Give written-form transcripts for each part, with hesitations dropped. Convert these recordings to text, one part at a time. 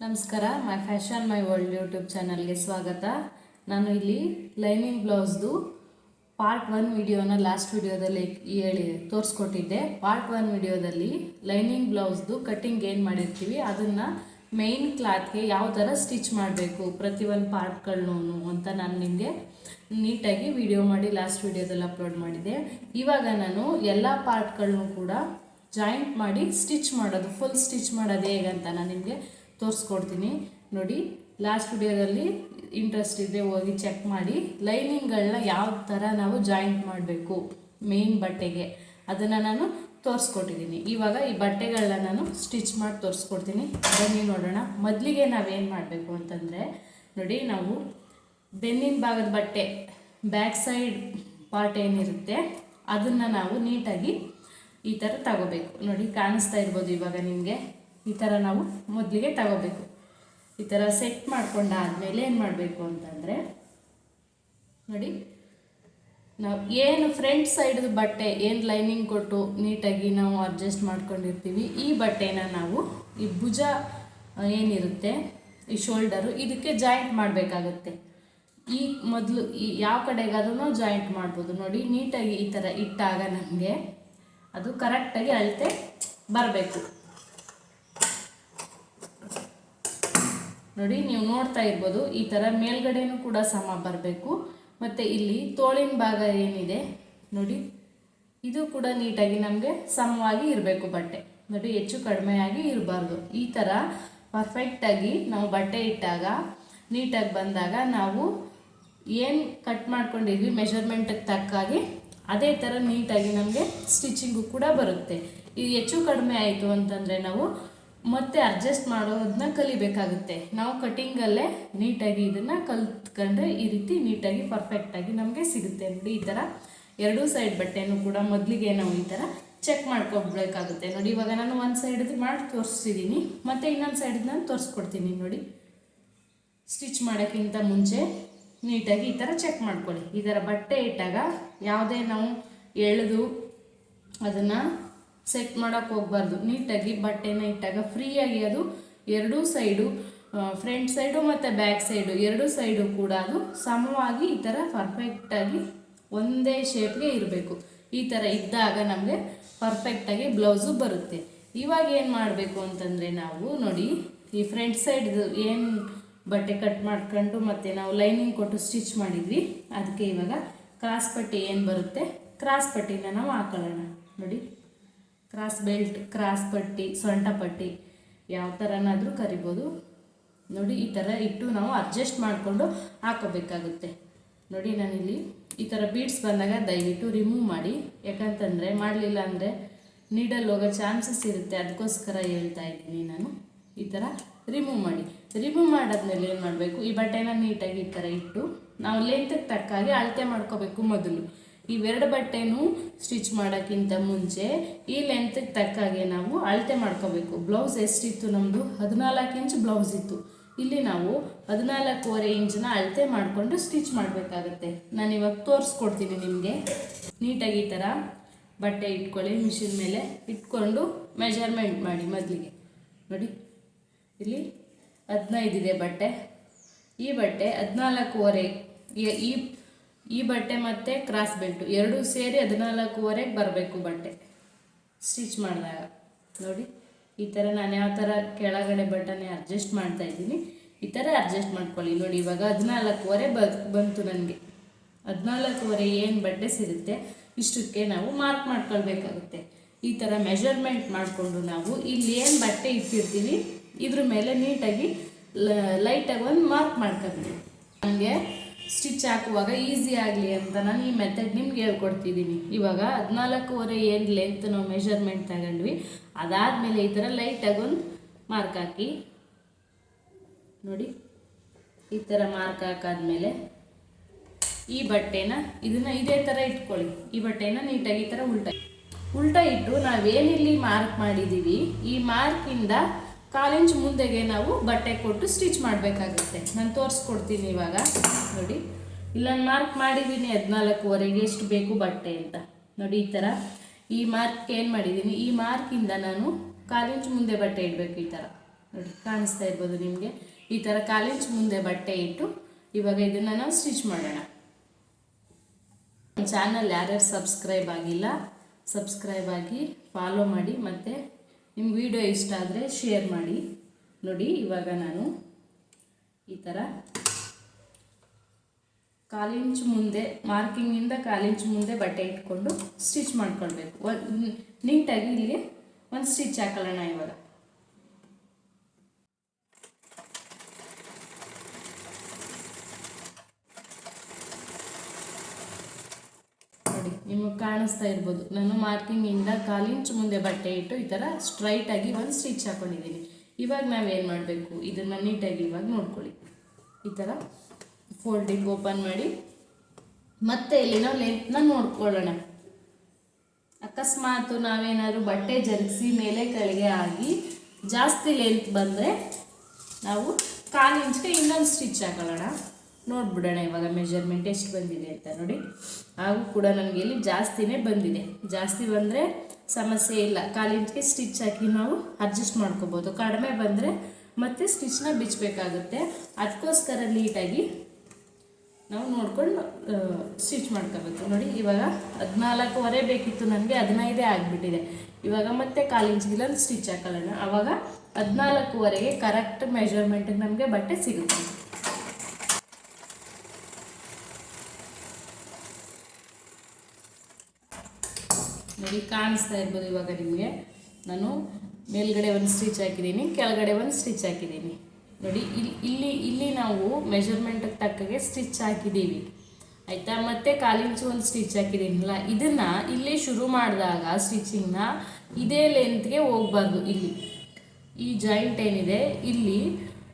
ನಮಸ್ಕಾರ, ಮೈ fashion my world YouTube ಚಾನಲ್ಗೆ ಸ್ವಾಗತ. ನಾನು ಇಲ್ಲಿ ಲೈನಿಂಗ್ ಬ್ಲೌಸ್ದು ಪಾರ್ಟ್ 1 ವಿಡಿಯೋನ ಲಾಸ್ಟ್ ವಿಡಿಯೋದಲ್ಲಿ ತೋರಿಸ್ಕೊಟ್ಟಿದ್ದೆ. ಪಾರ್ಟ್ 1 ವಿಡಿಯೋದಲ್ಲಿ ಲೈನಿಂಗ್ ಬ್ಲೌಸ್ದು ಕಟ್ಟಿಂಗ್ ಏನು ಮಾಡಿರ್ತೀವಿ ಅದನ್ನು ಮೇಯ್ನ್ ಕ್ಲಾತ್ಗೆ ಯಾವ ಥರ ಸ್ಟಿಚ್ ಮಾಡಬೇಕು ಪ್ರತಿಯೊಂದು ಪಾರ್ಟ್ಗಳನ್ನೂ ಅಂತ ನಾನು ನಿಮಗೆ ನೀಟಾಗಿ ವಿಡಿಯೋ ಮಾಡಿ ಲಾಸ್ಟ್ ವಿಡಿಯೋದಲ್ಲಿ ಅಪ್ಲೋಡ್ ಮಾಡಿದ್ದೆ. ಇವಾಗ ನಾನು ಎಲ್ಲ ಪಾರ್ಟ್ಗಳನ್ನೂ ಕೂಡ ಜಾಯಿಂಟ್ ಮಾಡಿ ಸ್ಟಿಚ್ ಮಾಡೋದು, ಫುಲ್ ಸ್ಟಿಚ್ ಮಾಡೋದು ಹೇಗಂತ ನಾನು ನಿಮಗೆ ತೋರಿಸ್ಕೊಡ್ತೀನಿ. ನೋಡಿ, ಲಾಸ್ಟ್ ವಿಡಿಯೋದಲ್ಲಿ ಇಂಟ್ರೆಸ್ಟ್ ಇದ್ದರೆ ಹೋಗಿ ಚೆಕ್ ಮಾಡಿ. ಲೈನಿಂಗ್ಗಳನ್ನ ಯಾವ ಥರ ನಾವು ಜಾಯಿಂಟ್ ಮಾಡಬೇಕು ಮೇನ್ ಬಟ್ಟೆಗೆ ಅದನ್ನು ನಾನು ತೋರಿಸ್ಕೊಟ್ಟಿದ್ದೀನಿ. ಇವಾಗ ಈ ಬಟ್ಟೆಗಳನ್ನ ನಾನು ಸ್ಟಿಚ್ ಮಾಡಿ ತೋರಿಸ್ಕೊಡ್ತೀನಿ. ಬನ್ನಿ ನೋಡೋಣ. ಮೊದಲಿಗೆ ನಾವೇನು ಮಾಡಬೇಕು ಅಂತಂದರೆ, ನೋಡಿ, ನಾವು ಬೆನ್ನಿನ ಭಾಗದ ಬಟ್ಟೆ ಬ್ಯಾಕ್ ಸೈಡ್ ಪಾರ್ಟ್ ಏನಿರುತ್ತೆ ಅದನ್ನು ನಾವು ನೀಟಾಗಿ ಈ ಥರ ತಗೋಬೇಕು. ನೋಡಿ, ಕಾಣಿಸ್ತಾ ಇರ್ಬೋದು ಇವಾಗ ನಿಮಗೆ. ಈ ಥರ ನಾವು ಮೊದಲಿಗೆ ತಗೋಬೇಕು. ಈ ಥರ ಸೆಟ್ ಮಾಡ್ಕೊಂಡಾದ್ಮೇಲೆ ಏನು ಮಾಡಬೇಕು ಅಂತಂದರೆ, ನೋಡಿ, ನಾವು ಏನು ಫ್ರಂಟ್ ಸೈಡ್ದು ಬಟ್ಟೆ ಏನು ಲೈನಿಂಗ್ ಕೊಟ್ಟು ನೀಟಾಗಿ ನಾವು ಅಡ್ಜಸ್ಟ್ ಮಾಡ್ಕೊಂಡಿರ್ತೀವಿ, ಈ ಬಟ್ಟೆನ ನಾವು ಈ ಭುಜ ಏನಿರುತ್ತೆ, ಈ ಶೋಲ್ಡರು, ಇದಕ್ಕೆ ಜಾಯಿಂಟ್ ಮಾಡಬೇಕಾಗುತ್ತೆ. ಈ ಮೊದಲು ಈ ಯಾವ ಕಡೆಗಾದ್ರೂ ಜಾಯಿಂಟ್ ಮಾಡ್ಬೋದು. ನೋಡಿ, ನೀಟಾಗಿ ಈ ಥರ ಇಟ್ಟಾಗ ನಮಗೆ ಅದು ಕರೆಕ್ಟಾಗಿ ಅಳತೆ ಬರಬೇಕು. ನೋಡಿ, ನೀವು ನೋಡ್ತಾ ಇರ್ಬೋದು, ಈ ಥರ ಮೇಲ್ಗಡೆನೂ ಕೂಡ ಸಮ ಬರಬೇಕು. ಮತ್ತು ಇಲ್ಲಿ ತೋಳಿನ ಭಾಗ ಏನಿದೆ ನೋಡಿ, ಇದು ಕೂಡ ನೀಟಾಗಿ ನಮಗೆ ಸಮವಾಗಿ ಇರಬೇಕು ಬಟ್ಟೆ. ನೋಡಿ, ಹೆಚ್ಚು ಕಡಿಮೆಯಾಗಿ ಇರಬಾರ್ದು. ಈ ಥರ ಪರ್ಫೆಕ್ಟಾಗಿ ನಾವು ಬಟ್ಟೆ ಇಟ್ಟಾಗ ನೀಟಾಗಿ ಬಂದಾಗ ನಾವು ಏನು ಕಟ್ ಮಾಡ್ಕೊಂಡಿದ್ವಿ ಮೆಷರ್ಮೆಂಟಿಗೆ ತಕ್ಕಾಗಿ ಅದೇ ಥರ ನೀಟಾಗಿ ನಮಗೆ ಸ್ಟಿಚಿಂಗು ಕೂಡ ಬರುತ್ತೆ. ಇದು ಹೆಚ್ಚು ಕಡಿಮೆ ಆಯಿತು ಅಂತಂದರೆ ನಾವು ಮತ್ತೆ ಅಡ್ಜಸ್ಟ್ ಮಾಡೋದನ್ನ ಕಲಿಬೇಕಾಗುತ್ತೆ. ನಾವು ಕಟ್ಟಿಂಗಲ್ಲೇ ನೀಟಾಗಿ ಇದನ್ನು ಕಲ್ತ್ಕೊಂಡ್ರೆ ಈ ರೀತಿ ನೀಟಾಗಿ ಪರ್ಫೆಕ್ಟಾಗಿ ನಮಗೆ ಸಿಗುತ್ತೆ. ನೋಡಿ, ಈ ಥರ ಎರಡೂ ಸೈಡ್ ಬಟ್ಟೆನೂ ಕೂಡ ಮೊದಲಿಗೆ ನಾವು ಈ ಥರ ಚೆಕ್ ಮಾಡ್ಕೊಬೇಕಾಗುತ್ತೆ. ನೋಡಿ, ಇವಾಗ ನಾನು ಒಂದು ಸೈಡ್ದು ಮಾಡಿ ತೋರಿಸ್ತಿದ್ದೀನಿ, ಮತ್ತು ಇನ್ನೊಂದು ಸೈಡ್ದು ನಾನು ತೋರಿಸ್ಕೊಡ್ತೀನಿ. ನೋಡಿ, ಸ್ಟಿಚ್ ಮಾಡೋಕ್ಕಿಂತ ಮುಂಚೆ ನೀಟಾಗಿ ಈ ಥರ ಚೆಕ್ ಮಾಡ್ಕೊಳ್ಳಿ. ಈ ಥರ ಬಟ್ಟೆ ಇಟ್ಟಾಗ ಯಾವುದೇ ನಾವು ಎಳೆದು ಅದನ್ನು ಸೆಟ್ ಮಾಡೋಕ್ಕೆ ಹೋಗ್ಬಾರ್ದು. ನೀಟಾಗಿ ಬಟ್ಟೆನ ಇಟ್ಟಾಗ ಫ್ರೀಯಾಗಿ ಅದು ಎರಡೂ ಸೈಡು, ಫ್ರಂಟ್ ಸೈಡು ಮತ್ತು ಬ್ಯಾಕ್ ಸೈಡು ಎರಡೂ ಸೈಡು ಕೂಡ ಅದು ಸಮವಾಗಿ ಈ ಥರ ಪರ್ಫೆಕ್ಟಾಗಿ ಒಂದೇ ಶೇಪ್ಗೆ ಇರಬೇಕು. ಈ ಥರ ಇದ್ದಾಗ ನಮಗೆ ಪರ್ಫೆಕ್ಟಾಗಿ ಬ್ಲೌಸು ಬರುತ್ತೆ. ಇವಾಗ ಏನು ಮಾಡಬೇಕು ಅಂತಂದರೆ, ನಾವು ನೋಡಿ, ಈ ಫ್ರಂಟ್ ಸೈಡ್ದು ಏನು ಬಟ್ಟೆ ಕಟ್ ಮಾಡ್ಕೊಂಡು ಮತ್ತು ನಾವು ಲೈನಿಂಗ್ ಕೊಟ್ಟು ಸ್ಟಿಚ್ ಮಾಡಿದ್ವಿ, ಅದಕ್ಕೆ ಇವಾಗ ಕ್ರಾಸ್ ಪಟ್ಟಿ ಏನು ಬರುತ್ತೆ ಕ್ರಾಸ್ ಪಟ್ಟಿನ ನಾವು ಹಾಕೊಳ್ಳೋಣ. ನೋಡಿ, ಕ್ರಾಸ್ ಬೆಲ್ಟ್, ಕ್ರಾಸ್ ಪಟ್ಟಿ, ಸೊಂಟ ಪಟ್ಟಿ ಯಾವ ಥರನಾದರೂ ಕರಿಬೋದು. ನೋಡಿ, ಈ ಥರ ಇಟ್ಟು ನಾವು ಅಡ್ಜಸ್ಟ್ ಮಾಡಿಕೊಂಡು ಹಾಕೋಬೇಕಾಗುತ್ತೆ. ನೋಡಿ, ನಾನಿಲ್ಲಿ ಈ ಥರ ಬೀಡ್ಸ್ ಬಂದಾಗ ದಯವಿಟ್ಟು ರಿಮೂವ್ ಮಾಡಿ. ಯಾಕಂತಂದರೆ ಮಾಡಲಿಲ್ಲ ಅಂದರೆ ನೀಡಲ್ಲಿ ಹೋಗೋ ಚಾನ್ಸಸ್ ಇರುತ್ತೆ. ಅದಕ್ಕೋಸ್ಕರ ಹೇಳ್ತಾ ಇದ್ದೀನಿ ನಾನು. ಈ ಥರ ರಿಮೂವ್ ಮಾಡಿ. ರಿಮೂವ್ ಮಾಡಾದ್ಮೇಲೆ ಏನು ಮಾಡಬೇಕು, ಈ ಬಟ್ಟೆನ ನೀಟಾಗಿ ಈ ಥರ ಇಟ್ಟು ನಾವು ಲೆಂತ್ಗೆ ತಕ್ಕಾಗೆ ಅಳತೆ ಮಾಡ್ಕೋಬೇಕು. ಮೊದಲು ಇವೆರಡು ಬಟ್ಟೆನೂ ಸ್ಟಿಚ್ ಮಾಡೋಕ್ಕಿಂತ ಮುಂಚೆ ಈ ಲೆಂತ್ಗೆ ತಕ್ಕಾಗೆ ನಾವು ಅಳತೆ ಮಾಡ್ಕೋಬೇಕು. ಬ್ಲೌಸ್ ಎಷ್ಟಿತ್ತು ನಮ್ಮದು 14 ಇಂಚ್ ಬ್ಲೌಸ್ ಇತ್ತು. ಇಲ್ಲಿ ನಾವು 14.25 ಇಂಚನ್ನ ಅಳತೆ ಮಾಡಿಕೊಂಡು ಸ್ಟಿಚ್ ಮಾಡಬೇಕಾಗತ್ತೆ. ನಾನು ಇವಾಗ ತೋರಿಸ್ಕೊಡ್ತೀನಿ ನಿಮಗೆ. ನೀಟಾಗಿ ಈ ಥರ ಬಟ್ಟೆ ಇಟ್ಕೊಳ್ಳಿ, ಮಿಷಿನ್ ಮೇಲೆ ಇಟ್ಕೊಂಡು ಮೆಜರ್ಮೆಂಟ್ ಮಾಡಿ. ಮೊದಲಿಗೆ ನೋಡಿ, ಇಲ್ಲಿ 15 ಇದೆ ಬಟ್ಟೆ. ಈ ಬಟ್ಟೆ 14.25. ಈ ಬಟ್ಟೆ ಮತ್ತು ಕ್ರಾಸ್ ಬೆಲ್ಟು ಎರಡೂ ಸೇರಿ 14.25 ಬರಬೇಕು ಬಟ್ಟೆ ಸ್ಟಿಚ್ ಮಾಡಿದಾಗ. ನೋಡಿ, ಈ ಥರ ನಾನು ಯಾವ ಥರ ಕೆಳಗಡೆ ಬಟ್ಟನೆ ಅಡ್ಜಸ್ಟ್ ಮಾಡ್ತಾಯಿದ್ದೀನಿ, ಈ ಥರ ಅಡ್ಜಸ್ಟ್ ಮಾಡ್ಕೊಳ್ಳಿ. ನೋಡಿ, ಇವಾಗ 14.25 ಬಂತು ನನಗೆ. 14.25 ಏನು ಬಟ್ಟೆ ಸಿಗುತ್ತೆ ಇಷ್ಟಕ್ಕೆ ನಾವು ಮಾರ್ಕ್ ಮಾಡ್ಕೊಳ್ಬೇಕಾಗುತ್ತೆ. ಈ ಥರ ಮೆಷರ್ಮೆಂಟ್ ಮಾಡಿಕೊಂಡು ನಾವು ಇಲ್ಲಿ ಏನು ಬಟ್ಟೆ ಇಟ್ಟಿರ್ತೀವಿ ಇದ್ರ ಮೇಲೆ ನೀಟಾಗಿ ಲೈಟಾಗಿ ಒಂದು ಮಾರ್ಕ್ ಮಾಡ್ಕೊಳ್ತೀವಿ. ನನಗೆ ಸ್ಟಿಚ್ ಹಾಕುವಾಗ ಈಸಿ ಆಗಲಿ ಅಂತ ನಾನು ಈ ಮೆಥಡ್ ನಿಮ್ಗೆ ಹೇಳ್ಕೊಡ್ತಿದ್ದೀನಿ. ಇವಾಗ 14.25 ಏನು ಲೆಂತ್ ನಾವು ಮೆಷರ್ಮೆಂಟ್ ತಗೊಂಡ್ವಿ, ಅದಾದಮೇಲೆ ಈ ಥರ ಲೈಟಾಗಿ ಒಂದು ಮಾರ್ಕ್ ಹಾಕಿ. ನೋಡಿ, ಈ ಥರ ಮಾರ್ಕ್ ಹಾಕಾದ್ಮೇಲೆ ಈ ಬಟ್ಟೆನ ಇದನ್ನು ಇದೇ ಥರ ಇಟ್ಕೊಳ್ಳಿ. ಈ ಬಟ್ಟೆನ ನೀಟಾಗಿ ಈ ಥರ ಉಲ್ಟಾ ಇಟ್ಟು ನಾವೇನಿಲ್ಲಿ ಮಾರ್ಕ್ ಮಾಡಿದ್ದೀವಿ ಈ ಮಾರ್ಕಿಂದ 1/4 ಇಂಚ್ ಮುಂದೆಗೆ ನಾವು ಬಟ್ಟೆ ಕೊಟ್ಟು ಸ್ಟಿಚ್ ಮಾಡಬೇಕಾಗುತ್ತೆ. ನಾನು ತೋರಿಸ್ಕೊಡ್ತೀನಿ ಇವಾಗ. ನೋಡಿ, ಇಲ್ಲೊಂದು ಮಾರ್ಕ್ ಮಾಡಿದ್ದೀನಿ 14.25 ಎಷ್ಟು ಬೇಕು ಬಟ್ಟೆ ಅಂತ. ನೋಡಿ, ಈ ಥರ ಈ ಮಾರ್ಕ್ ಏನು ಮಾಡಿದ್ದೀನಿ, ಈ ಮಾರ್ಕಿಂದ ನಾನು 1/4 ಇಂಚ್ ಮುಂದೆ ಬಟ್ಟೆ ಇಡಬೇಕು. ಈ ಥರ ನೋಡಿ ಕಾಣಿಸ್ತಾ ಇರ್ಬೋದು ನಿಮಗೆ. ಈ ಥರ 1/4 ಇಂಚ್ ಮುಂದೆ ಬಟ್ಟೆ ಇಟ್ಟು ಇವಾಗ ಇದನ್ನು ನಾವು ಸ್ಟಿಚ್ ಮಾಡೋಣ. ಚಾನಲ್ ಯಾರ್ಯಾರು ಸಬ್ಸ್ಕ್ರೈಬ್ ಆಗಿಲ್ಲ ಸಬ್ಸ್ಕ್ರೈಬ್ ಆಗಿ ಫಾಲೋ ಮಾಡಿ, ಮತ್ತು ನಿಮ್ಗೆ ವಿಡಿಯೋ ಇಷ್ಟ ಆದರೆ ಶೇರ್ ಮಾಡಿ. ನೋಡಿ ಇವಾಗ ನಾನು ಈ ಥರ 1/4 ಇಂಚ್ ಮುಂದೆ ಮಾರ್ಕಿಂಗಿಂದ 1/4 ಇಂಚ್ ಮುಂದೆ ಬಟ್ಟೆ ಇಟ್ಕೊಂಡು ಸ್ಟಿಚ್ ಮಾಡ್ಕೊಳ್ಬೇಕು. ನೀಟಾಗಿ ಇಲ್ಲಿಗೆ ಒಂದು ಸ್ಟಿಚ್ ಹಾಕೊಳ್ಳೋಣ. ಇವಾಗ ನೋಡಿ ನಿಮಗೆ ಕಾಣಿಸ್ತಾ ಇರ್ಬೋದು, ನಾನು ಮಾರ್ಕಿಂಗಿಂದ 1/4 ಇಂಚ್ ಮುಂದೆ ಬಟ್ಟೆ ಇಟ್ಟು ಈ ಥರ ಸ್ಟ್ರೈಟಾಗಿ ಒಂದು ಸ್ಟಿಚ್ ಹಾಕೊಂಡಿದ್ದೀನಿ. ಇವಾಗ ನಾವೇನು ಮಾಡಬೇಕು, ಇದನ್ನು ನೀಟಾಗಿ ಇವಾಗ ನೋಡ್ಕೊಳ್ಳಿ. ಈ ಥರ ಫೋಲ್ಡಿಂಗ್ ಓಪನ್ ಮಾಡಿ ಮತ್ತೆ ಇಲ್ಲಿ ನಾವು ಲೆಂತ್ನ ನೋಡ್ಕೊಳ್ಳೋಣ. ಅಕಸ್ಮಾತ್ ನಾವೇನಾದ್ರು ಬಟ್ಟೆ ಜರುಗಿಸಿ ಮೇಲೆ ಕೆಳಗೆ ಆಗಿ ಜಾಸ್ತಿ ಲೆಂತ್ ಬಂದರೆ ನಾವು 1/4 ಇಂಚ್ಗೆ ಇನ್ನೊಂದು ಸ್ಟಿಚ್ ಹಾಕೊಳ್ಳೋಣ. ನೋಡ್ಬಿಡೋಣ ಇವಾಗ ಮೆಜರ್ಮೆಂಟ್ ಎಷ್ಟು ಬಂದಿದೆ ಅಂತ. ನೋಡಿ ಹಾಗೂ ಕೂಡ ನನಗೆ ಇಲ್ಲಿ ಜಾಸ್ತಿನೇ ಬಂದಿದೆ. ಜಾಸ್ತಿ ಬಂದರೆ ಸಮಸ್ಯೆ ಇಲ್ಲ, 1/4 ಇಂಚ್ಗೆ ಸ್ಟಿಚ್ ಹಾಕಿ ನಾವು ಅಡ್ಜಸ್ಟ್ ಮಾಡ್ಕೋಬೋದು. ಕಡಿಮೆ ಬಂದರೆ ಮತ್ತೆ ಸ್ಟಿಚ್ನ ಬಿಚ್ಚಬೇಕಾಗುತ್ತೆ. ಅದಕ್ಕೋಸ್ಕರ ನೀಟಾಗಿ ನಾವು ನೋಡ್ಕೊಂಡು ಸ್ಟಿಚ್ ಮಾಡ್ಕೋಬೇಕು. ನೋಡಿ ಇವಾಗ 14.25 ಬೇಕಿತ್ತು ನನಗೆ, 15 ಆಗಿಬಿಟ್ಟಿದೆ. ಇವಾಗ ಮತ್ತೆ 1/4 ಇಂಚ್ಗೆ ಸ್ಟಿಚ್ ಹಾಕೊಳ್ಳೋಣ. ಆವಾಗ 14.25ಗೆ ಕರೆಕ್ಟ್ ಮೆಜರ್ಮೆಂಟಿಗೆ ನಮಗೆ ಬಟ್ಟೆ ಸಿಗುತ್ತೆ. ನೋಡಿ ಕಾಣಿಸ್ತಾ ಇರ್ಬೋದು ಇವಾಗ ನಿಮಗೆ. ನಾನು ಮೇಲ್ಗಡೆ ಒಂದು ಸ್ಟಿಚ್ ಹಾಕಿದ್ದೀನಿ, ಕೆಳಗಡೆ ಒಂದು ಸ್ಟಿಚ್ ಹಾಕಿದ್ದೀನಿ. ನೋಡಿ ಇಲ್ಲಿ ನಾವು ಮೆಜರ್ಮೆಂಟ್ಗೆ ತಕ್ಕಗೆ ಸ್ಟಿಚ್ ಹಾಕಿದ್ದೀವಿ ಆಯಿತಾ. ಮತ್ತು 1/4 ಇಂಚು ಒಂದು ಸ್ಟಿಚ್ ಹಾಕಿದ್ದೀನಲ್ಲ, ಇದನ್ನು ಇಲ್ಲಿ ಶುರು ಮಾಡಿದಾಗ ಸ್ಟಿಚಿಂಗ್ನ ಇದೇ ಲೆಂತ್ಗೆ ಹೋಗಬಾರ್ದು. ಇಲ್ಲಿ ಈ ಜಾಯಿಂಟ್ ಏನಿದೆ ಇಲ್ಲಿ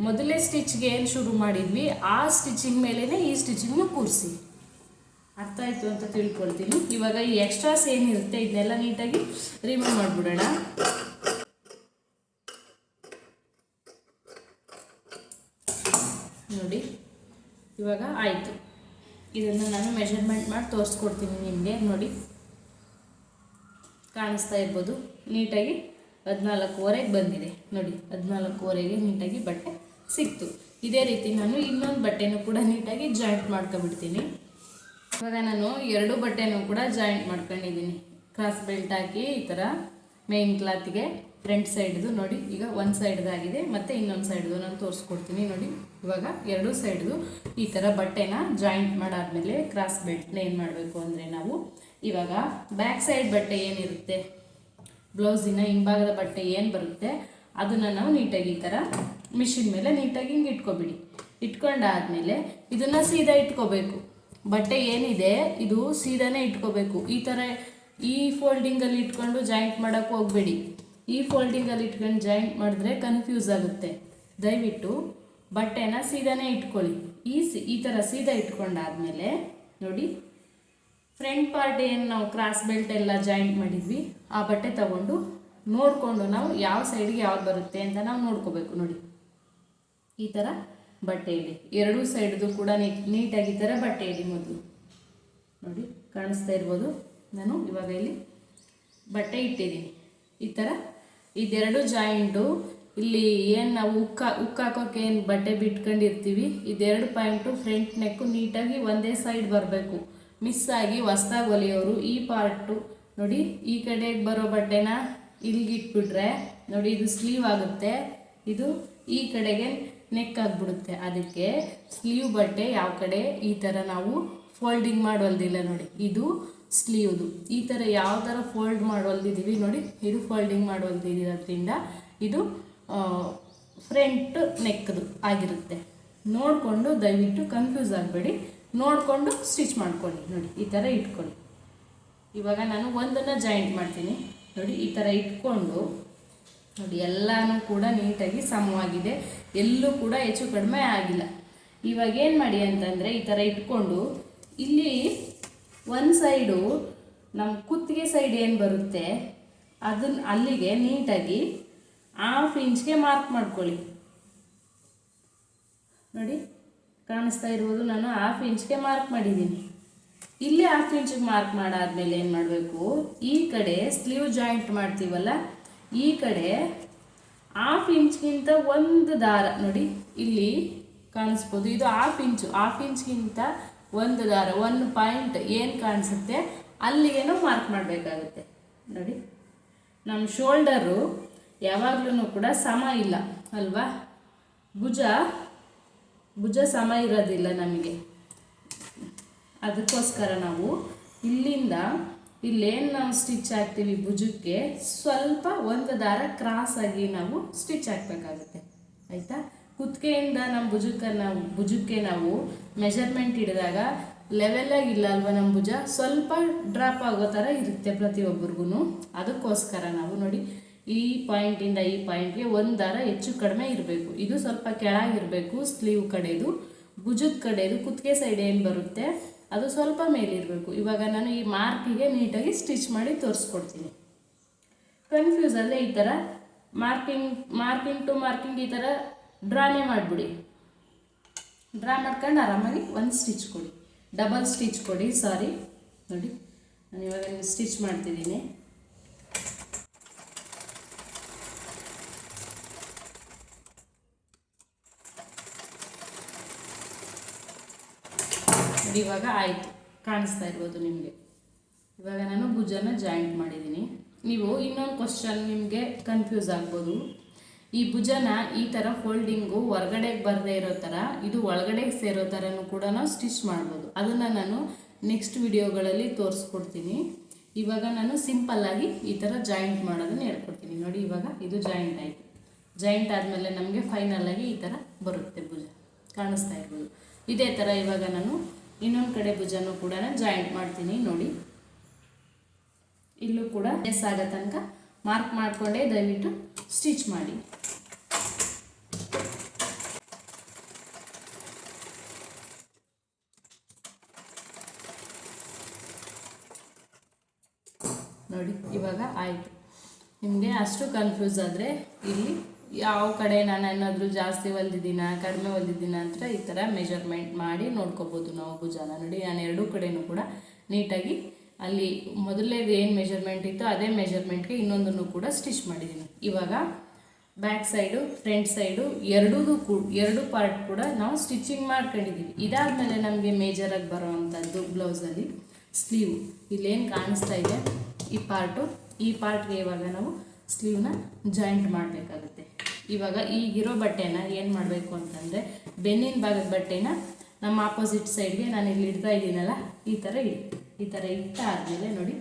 ಮೊದಲೇ ಸ್ಟಿಚ್ಗೆ ಏನು ಶುರು ಮಾಡಿದ್ವಿ ಆ ಸ್ಟಿಚಿಂಗ್ ಮೇಲೇ ಈ ಸ್ಟಿಚಿಂಗ್ನ ಕೂರಿಸಿ. ಅರ್ಥ ಆಯಿತು ಅಂತ ತಿಳ್ಕೊಳ್ತೀನಿ. ಇವಾಗ ಈ ಎಕ್ಸ್ಟ್ರಾಸ್ ಏನಿರುತ್ತೆ ಇದನ್ನೆಲ್ಲ ನೀಟಾಗಿ ರಿಮೂವ್ ಮಾಡಿಬಿಡೋಣ. ನೋಡಿ ಇವಾಗ ಆಯಿತು. ಇದನ್ನು ನಾನು ಮೆಜರ್ಮೆಂಟ್ ಮಾಡಿ ತೋರಿಸ್ಕೊಡ್ತೀನಿ ನಿಮಗೆ. ನೋಡಿ ಕಾಣಿಸ್ತಾ ಇರ್ಬೋದು, ನೀಟಾಗಿ 14.25ಗೆ ಬಂದಿದೆ. ನೋಡಿ 14.25ಗೆ ನೀಟಾಗಿ ಬಟ್ಟೆ ಸಿಕ್ತು. ಇದೇ ರೀತಿ ನಾನು ಇನ್ನೊಂದು ಬಟ್ಟೆನೂ ಕೂಡ ನೀಟಾಗಿ ಜಾಯಿಂಟ್ ಮಾಡ್ಕೊಬಿಡ್ತೀನಿ. ಇವಾಗ ನಾನು 2 ಬಟ್ಟೆನೂ ಕೂಡ ಜಾಯಿಂಟ್ ಮಾಡ್ಕೊಂಡಿದ್ದೀನಿ. ಕ್ರಾಸ್ ಬೆಲ್ಟ್ ಹಾಕಿ ಈ ಥರ ಮೇನ್ ಕ್ಲಾತ್ಗೆ ಫ್ರಂಟ್ ಸೈಡ್ದು ನೋಡಿ ಈಗ ಒಂದು ಸೈಡ್ದಾಗಿದೆ ಮತ್ತು ಇನ್ನೊಂದು ಸೈಡ್ದು ನಾನು ತೋರಿಸ್ಕೊಡ್ತೀನಿ. ನೋಡಿ ಇವಾಗ 2 ಸೈಡ್ದು ಈ ಥರ ಬಟ್ಟೆನ ಜಾಯಿಂಟ್ ಮಾಡಾದ್ಮೇಲೆ ಕ್ರಾಸ್ ಬೆಲ್ಟ್ನ ಏನು ಮಾಡಬೇಕು ಅಂದರೆ ನಾವು ಇವಾಗ ಬ್ಯಾಕ್ ಸೈಡ್ ಬಟ್ಟೆ ಏನಿರುತ್ತೆ, ಬ್ಲೌಸಿನ ಹಿಂಭಾಗದ ಬಟ್ಟೆ ಏನು ಬರುತ್ತೆ ಅದನ್ನು ನಾವು ನೀಟಾಗಿ ಈ ಥರ ಮಿಷಿನ್ ಮೇಲೆ ನೀಟಾಗಿ ಹಿಂಗೆ ಇಟ್ಕೊಬಿಡಿ. ಇಟ್ಕೊಂಡಾದ್ಮೇಲೆ ಇದನ್ನು ಸೀದಾ ಇಟ್ಕೋಬೇಕು. ಬಟ್ಟೆ ಏನಿದೆ ಇದು ಸೀದಾನೇ ಇಟ್ಕೋಬೇಕು. ಈ ಥರ ಈ ಫೋಲ್ಡಿಂಗಲ್ಲಿ ಇಟ್ಕೊಂಡು ಜಾಯಿಂಟ್ ಮಾಡೋಕ್ಕೆ ಹೋಗಬೇಡಿ. ಈ ಫೋಲ್ಡಿಂಗಲ್ಲಿ ಇಟ್ಕೊಂಡು ಜಾಯಿಂಟ್ ಮಾಡಿದ್ರೆ ಕನ್ಫ್ಯೂಸ್ ಆಗುತ್ತೆ. ದಯವಿಟ್ಟು ಬಟ್ಟೆನ ಸೀದಾನೇ ಇಟ್ಕೊಳ್ಳಿ. ಈ ಥರ ಸೀದಾ ಇಟ್ಕೊಂಡಾದ್ಮೇಲೆ ನೋಡಿ ಫ್ರಂಟ್ ಪಾರ್ಟ್ ಏನು ನಾವು ಕ್ರಾಸ್ ಬೆಲ್ಟ್ ಎಲ್ಲ ಜಾಯಿಂಟ್ ಮಾಡಿದ್ವಿ ಆ ಬಟ್ಟೆ ತಗೊಂಡು ನೋಡಿಕೊಂಡು ನಾವು ಯಾವ ಸೈಡ್ಗೆ ಯಾವ್ದು ಬರುತ್ತೆ ಅಂತ ನಾವು ನೋಡ್ಕೋಬೇಕು. ನೋಡಿ ಈ ಥರ ಬಟ್ಟೆ ಇಡಿ, 2 ಸೈಡ್ದು ಕೂಡ ನೀಟಾಗಿ ಈ ಥರ ಬಟ್ಟೆ ಇಡಿ. ಮೊದಲು ನೋಡಿ ಕಾಣಿಸ್ತಾ ಇರ್ಬೋದು, ನಾನು ಇವಾಗ ಇಲ್ಲಿ ಬಟ್ಟೆ ಇಟ್ಟಿದ್ದೀನಿ. ಈ ಥರ ಇದೆರಡು ಜಾಯಿಂಟು ಇಲ್ಲಿ ಏನು ನಾವು ಉಕ್ಕಾಕೋಕೆ ಏನು ಬಟ್ಟೆ ಬಿಟ್ಕೊಂಡಿರ್ತೀವಿ, ಇದೆರಡು ಪಾಯಿಂಟು ಫ್ರಂಟ್ ನೆಕ್ಕು ನೀಟಾಗಿ ಒಂದೇ ಸೈಡ್ ಬರಬೇಕು. ಮಿಸ್ ಆಗಿ ಹೊಸ್ದಾಗಿ ಹೊಲಿಯೋರು ಈ ಪಾರ್ಟು ನೋಡಿ ಈ ಕಡೆಗೆ ಬರೋ ಬಟ್ಟೆನ ಇಲ್ಲಿಗಿಟ್ಬಿಟ್ರೆ ನೋಡಿ ಇದು ಸ್ಲೀವ್ ಆಗುತ್ತೆ, ಇದು ಈ ಕಡೆಗೆ ನೆಕ್ ಆಗಿಬಿಡುತ್ತೆ. ಅದಕ್ಕೆ ಸ್ಲೀವ್ ಬಟ್ಟೆ ಯಾವ ಕಡೆ ಈ ಥರ ನಾವು ಫೋಲ್ಡಿಂಗ್ ಮಾಡೋಲ್ದಿಲ್ಲ ನೋಡಿ, ಇದು ಸ್ಲೀವ್ದು. ಈ ಥರ ಯಾವ ಥರ ಫೋಲ್ಡ್ ಮಾಡೋಲ್ದಿದ್ದೀವಿ ನೋಡಿ, ಇದು ಫೋಲ್ಡಿಂಗ್ ಮಾಡೋಲ್ದಿರೋದ್ರಿಂದ ಇದು ಫ್ರಂಟ್ ನೆಕ್ದು ಆಗಿರುತ್ತೆ. ನೋಡಿಕೊಂಡು ದಯವಿಟ್ಟು ಕನ್ಫ್ಯೂಸ್ ಆಗಬೇಡಿ, ನೋಡಿಕೊಂಡು ಸ್ಟಿಚ್ ಮಾಡ್ಕೊಳ್ಳಿ. ನೋಡಿ ಈ ಥರ ಇಟ್ಕೊಳ್ಳಿ. ಇವಾಗ ನಾನು ಒಂದನ್ನು ಜಾಯಿಂಟ್ ಮಾಡ್ತೀನಿ. ನೋಡಿ ಈ ಥರ ಇಟ್ಕೊಂಡು ನೋಡಿ ಎಲ್ಲನೂ ಕೂಡ ನೀಟಾಗಿ ಸಮವಾಗಿದೆ, ಎಲ್ಲೂ ಕೂಡ ಹೆಚ್ಚು ಕಡಿಮೆ ಆಗಿಲ್ಲ. ಇವಾಗ ಏನು ಮಾಡಿ ಅಂತಂದರೆ ಈ ಥರ ಇಟ್ಕೊಂಡು ಇಲ್ಲಿ ಒಂದು ಸೈಡು ನಮ್ಮ ಕುತ್ತಿಗೆ ಸೈಡ್ ಏನು ಬರುತ್ತೆ ಅದನ್ನು ಅಲ್ಲಿಗೆ ನೀಟಾಗಿ 1/2 ಇಂಚ್ಗೆ ಮಾರ್ಕ್ ಮಾಡ್ಕೊಳ್ಳಿ. ನೋಡಿ ಕಾಣಿಸ್ತಾ ಇರ್ಬೋದು, ನಾನು 1/2 ಇಂಚ್ಗೆ ಮಾರ್ಕ್ ಮಾಡಿದ್ದೀನಿ. ಇಲ್ಲಿ 1/2 ಇಂಚಿಗೆ ಮಾರ್ಕ್ ಮಾಡಾದ್ಮೇಲೆ ಏನು ಮಾಡಬೇಕು, ಈ ಕಡೆ ಸ್ಲೀವ್ ಜಾಯಿಂಟ್ ಮಾಡ್ತೀವಲ್ಲ ಈ ಕಡೆ ಹಾಫ್ ಇಂಚ್ಗಿಂತ ಒಂದು ದಾರ ನೋಡಿ ಇಲ್ಲಿ ಕಾಣಿಸ್ಬೋದು, ಇದು ಹಾಫ್ ಇಂಚ್ಗಿಂತ ಒಂದು ದಾರ 1 ಪಾಯಿಂಟ್ ಏನು ಕಾಣಿಸುತ್ತೆ ಅಲ್ಲಿಗೇನೋ ಮಾರ್ಕ್ ಮಾಡಬೇಕಾಗುತ್ತೆ. ನೋಡಿ ನಮ್ಮ ಶೋಲ್ಡರು ಯಾವಾಗಲೂ ಕೂಡ ಸಮ ಇಲ್ಲ ಅಲ್ವಾ, ಭುಜ ಸಮ ಇರೋದಿಲ್ಲ ನಮಗೆ. ಅದಕ್ಕೋಸ್ಕರ ನಾವು ಇಲ್ಲಿಂದ ಇಲ್ಲೇನು ನಾವು ಸ್ಟಿಚ್ ಹಾಕ್ತೀವಿ ಭುಜಕ್ಕೆ ಸ್ವಲ್ಪ ಒಂದು ದಾರ ಕ್ರಾಸ್ ಆಗಿ ನಾವು ಸ್ಟಿಚ್ ಹಾಕಬೇಕಾಗುತ್ತೆ. ಆಯಿತಾ, ಕುತ್ತಿಗೆಯಿಂದ ನಮ್ಮ ಭುಜಕ್ಕೆ ನಾವು ಮೆಜರ್ಮೆಂಟ್ ಹಿಡಿದಾಗ ಲೆವೆಲಾಗಿ ಇಲ್ಲ ಅಲ್ವಾ, ನಮ್ಮ ಭುಜ ಸ್ವಲ್ಪ ಡ್ರಾಪ್ ಆಗೋ ಥರ ಇರುತ್ತೆ ಪ್ರತಿಯೊಬ್ಬರಿಗೂ. ಅದಕ್ಕೋಸ್ಕರ ನಾವು ನೋಡಿ ಈ ಪಾಯಿಂಟಿಂದ ಈ ಪಾಯಿಂಟ್ಗೆ ಒಂದು ದಾರ ಹೆಚ್ಚು ಕಡಿಮೆ ಇರಬೇಕು. ಇದು ಸ್ವಲ್ಪ ಕೆಳಗಿರಬೇಕು ಸ್ಲೀವ್ ಕಡೆದು, ಭುಜದ ಕಡೆದು ಕುತ್ತಿಗೆ ಸೈಡ್ ಏನು ಬರುತ್ತೆ ಅದು ಸ್ವಲ್ಪ ಮೇಲಿರಬೇಕು. ಇವಾಗ ನಾನು ಈ ಮಾರ್ಕಿಗೆ ನೀಟಾಗಿ ಸ್ಟಿಚ್ ಮಾಡಿ ತೋರಿಸ್ಕೊಡ್ತೀನಿ. ಕನ್ಫ್ಯೂಸ್ ಆದರೆ ಈ ಥರ ಮಾರ್ಕಿಂಗ್ ಟು ಮಾರ್ಕಿಂಗ್ ಈ ಥರ ಡ್ರಾನೇ ಮಾಡಿಬಿಡಿ. ಡ್ರಾ ಮಾಡ್ಕೊಂಡು ಆರಾಮಾಗಿ ಒಂದು ಸ್ಟಿಚ್ ಕೊಡಿ, ಡಬಲ್ ಸ್ಟಿಚ್ ಕೊಡಿ. ನೋಡಿ ನಾನು ಇವಾಗ ಸ್ಟಿಚ್ ಮಾಡ್ತಿದ್ದೀನಿ. ಇವಾಗ ಆಯಿತು, ಕಾಣಿಸ್ತಾ ಇರ್ಬೋದು ನಿಮಗೆ. ಇವಾಗ ನಾನು ಭುಜನ ಜಾಯಿಂಟ್ ಮಾಡಿದ್ದೀನಿ. ನೀವು ಇನ್ನೊಂದು ಕ್ವಶನ್ ನಿಮಗೆ ಕನ್ಫ್ಯೂಸ್ ಆಗ್ಬೋದು, ಈ ಭುಜನ ಈ ಥರ ಫೋಲ್ಡಿಂಗು ಹೊರಗಡೆಗೆ ಬರದೇ ಇರೋ ಥರ ಇದು ಒಳಗಡೆಗೆ ಸೇರೋ ಥರನೂ ಕೂಡ ನಾವು ಸ್ಟಿಚ್ ಮಾಡ್ಬೋದು. ಅದನ್ನು ನಾನು ನೆಕ್ಸ್ಟ್ ವಿಡಿಯೋಗಳಲ್ಲಿ ತೋರಿಸ್ಕೊಡ್ತೀನಿ. ಇವಾಗ ನಾನು ಸಿಂಪಲ್ಲಾಗಿ ಈ ಥರ ಜಾಯಿಂಟ್ ಮಾಡೋದನ್ನು ಹೇಳ್ಕೊಡ್ತೀನಿ. ನೋಡಿ ಇವಾಗ ಇದು ಜಾಯಿಂಟ್ ಆಯಿತು. ಜಾಯಿಂಟ್ ಆದಮೇಲೆ ನಮಗೆ ಫೈನಲಾಗಿ ಈ ಥರ ಬರುತ್ತೆ ಭುಜ, ಕಾಣಿಸ್ತಾ ಇರ್ಬೋದು. ಇದೇ ಥರ ಇವಾಗ ನಾನು ಇನ್ನೊಂದು ಕಡೆ ಭುಜನೂ ಕೂಡ ಜಾಯಿಂಟ್ ಮಾಡ್ತೀನಿ. ನೋಡಿ ಇಲ್ಲೂ ಕೂಡ ಎಸ್ ಆಗೋ ತನಕ ಮಾರ್ಕ್ ಮಾಡಿಕೊಂಡೇ ದಯವಿಟ್ಟು ಸ್ಟಿಚ್ ಮಾಡಿ. ನೋಡಿ ಇವಾಗ ಆಯಿತು. ನಿಮಗೆ ಅಷ್ಟು ಕನ್ಫ್ಯೂಸ್ ಆದರೆ ಇಲ್ಲಿ ಯಾವ ಕಡೆ ನಾನು ಏನಾದರೂ ಜಾಸ್ತಿ ಹೊಲ್ದಿದ್ದೀನ ಕಡಿಮೆ ಹೊಲ್ದಿದ್ದೀನ ಅಂತ ಈ ಥರ ಮೆಜರ್ಮೆಂಟ್ ಮಾಡಿ ನೋಡ್ಕೋಬೋದು ನಾವು ಭುಜನ. ನೋಡಿ ನಾನು ಎರಡೂ ಕಡೆಯೂ ಕೂಡ ನೀಟಾಗಿ ಅಲ್ಲಿ ಮೊದಲನೇದು ಏನು ಮೆಜರ್ಮೆಂಟ್ ಇತ್ತು ಅದೇ ಮೆಜರ್ಮೆಂಟ್ಗೆ ಇನ್ನೊಂದನ್ನು ಕೂಡ ಸ್ಟಿಚ್ ಮಾಡಿದ್ದೀನಿ. ಇವಾಗ ಬ್ಯಾಕ್ ಸೈಡು ಫ್ರಂಟ್ ಸೈಡು ಎರಡು ಪಾರ್ಟ್ ಕೂಡ ನಾವು ಸ್ಟಿಚಿಂಗ್ ಮಾಡ್ಕೊಂಡಿದ್ದೀವಿ. ಇದಾದಮೇಲೆ ನಮಗೆ ಮೇಜರಾಗಿ ಬರೋವಂಥದ್ದು ಬ್ಲೌಸಲ್ಲಿ ಸ್ಲೀವ್ ಇಲ್ಲೇನು ಕಾಣಿಸ್ತಾ ಇದೆ ಈ ಪಾರ್ಟ್ಗೆ ಇವಾಗ ನಾವು ಸ್ಲೀವ್ನ ಜಾಯಿಂಟ್ ಮಾಡಬೇಕಾಗುತ್ತೆ. ಇವಾಗ ಈಗಿರೋ ಬಟ್ಟೆನ ಏನು ಮಾಡಬೇಕು ಅಂತಂದರೆ ಬೆನ್ನಿನ ಭಾಗದ ಬಟ್ಟೆನ ನಮ್ಮ ಆಪೋಸಿಟ್ ಸೈಡ್ಗೆ ನಾನು ಇಲ್ಲಿ ಇಡ್ತಾ ಇದ್ದೀನಲ್ಲ ಈ ಥರ ಇಟ್ಟಾದಮೇಲೆ ನೋಡಿ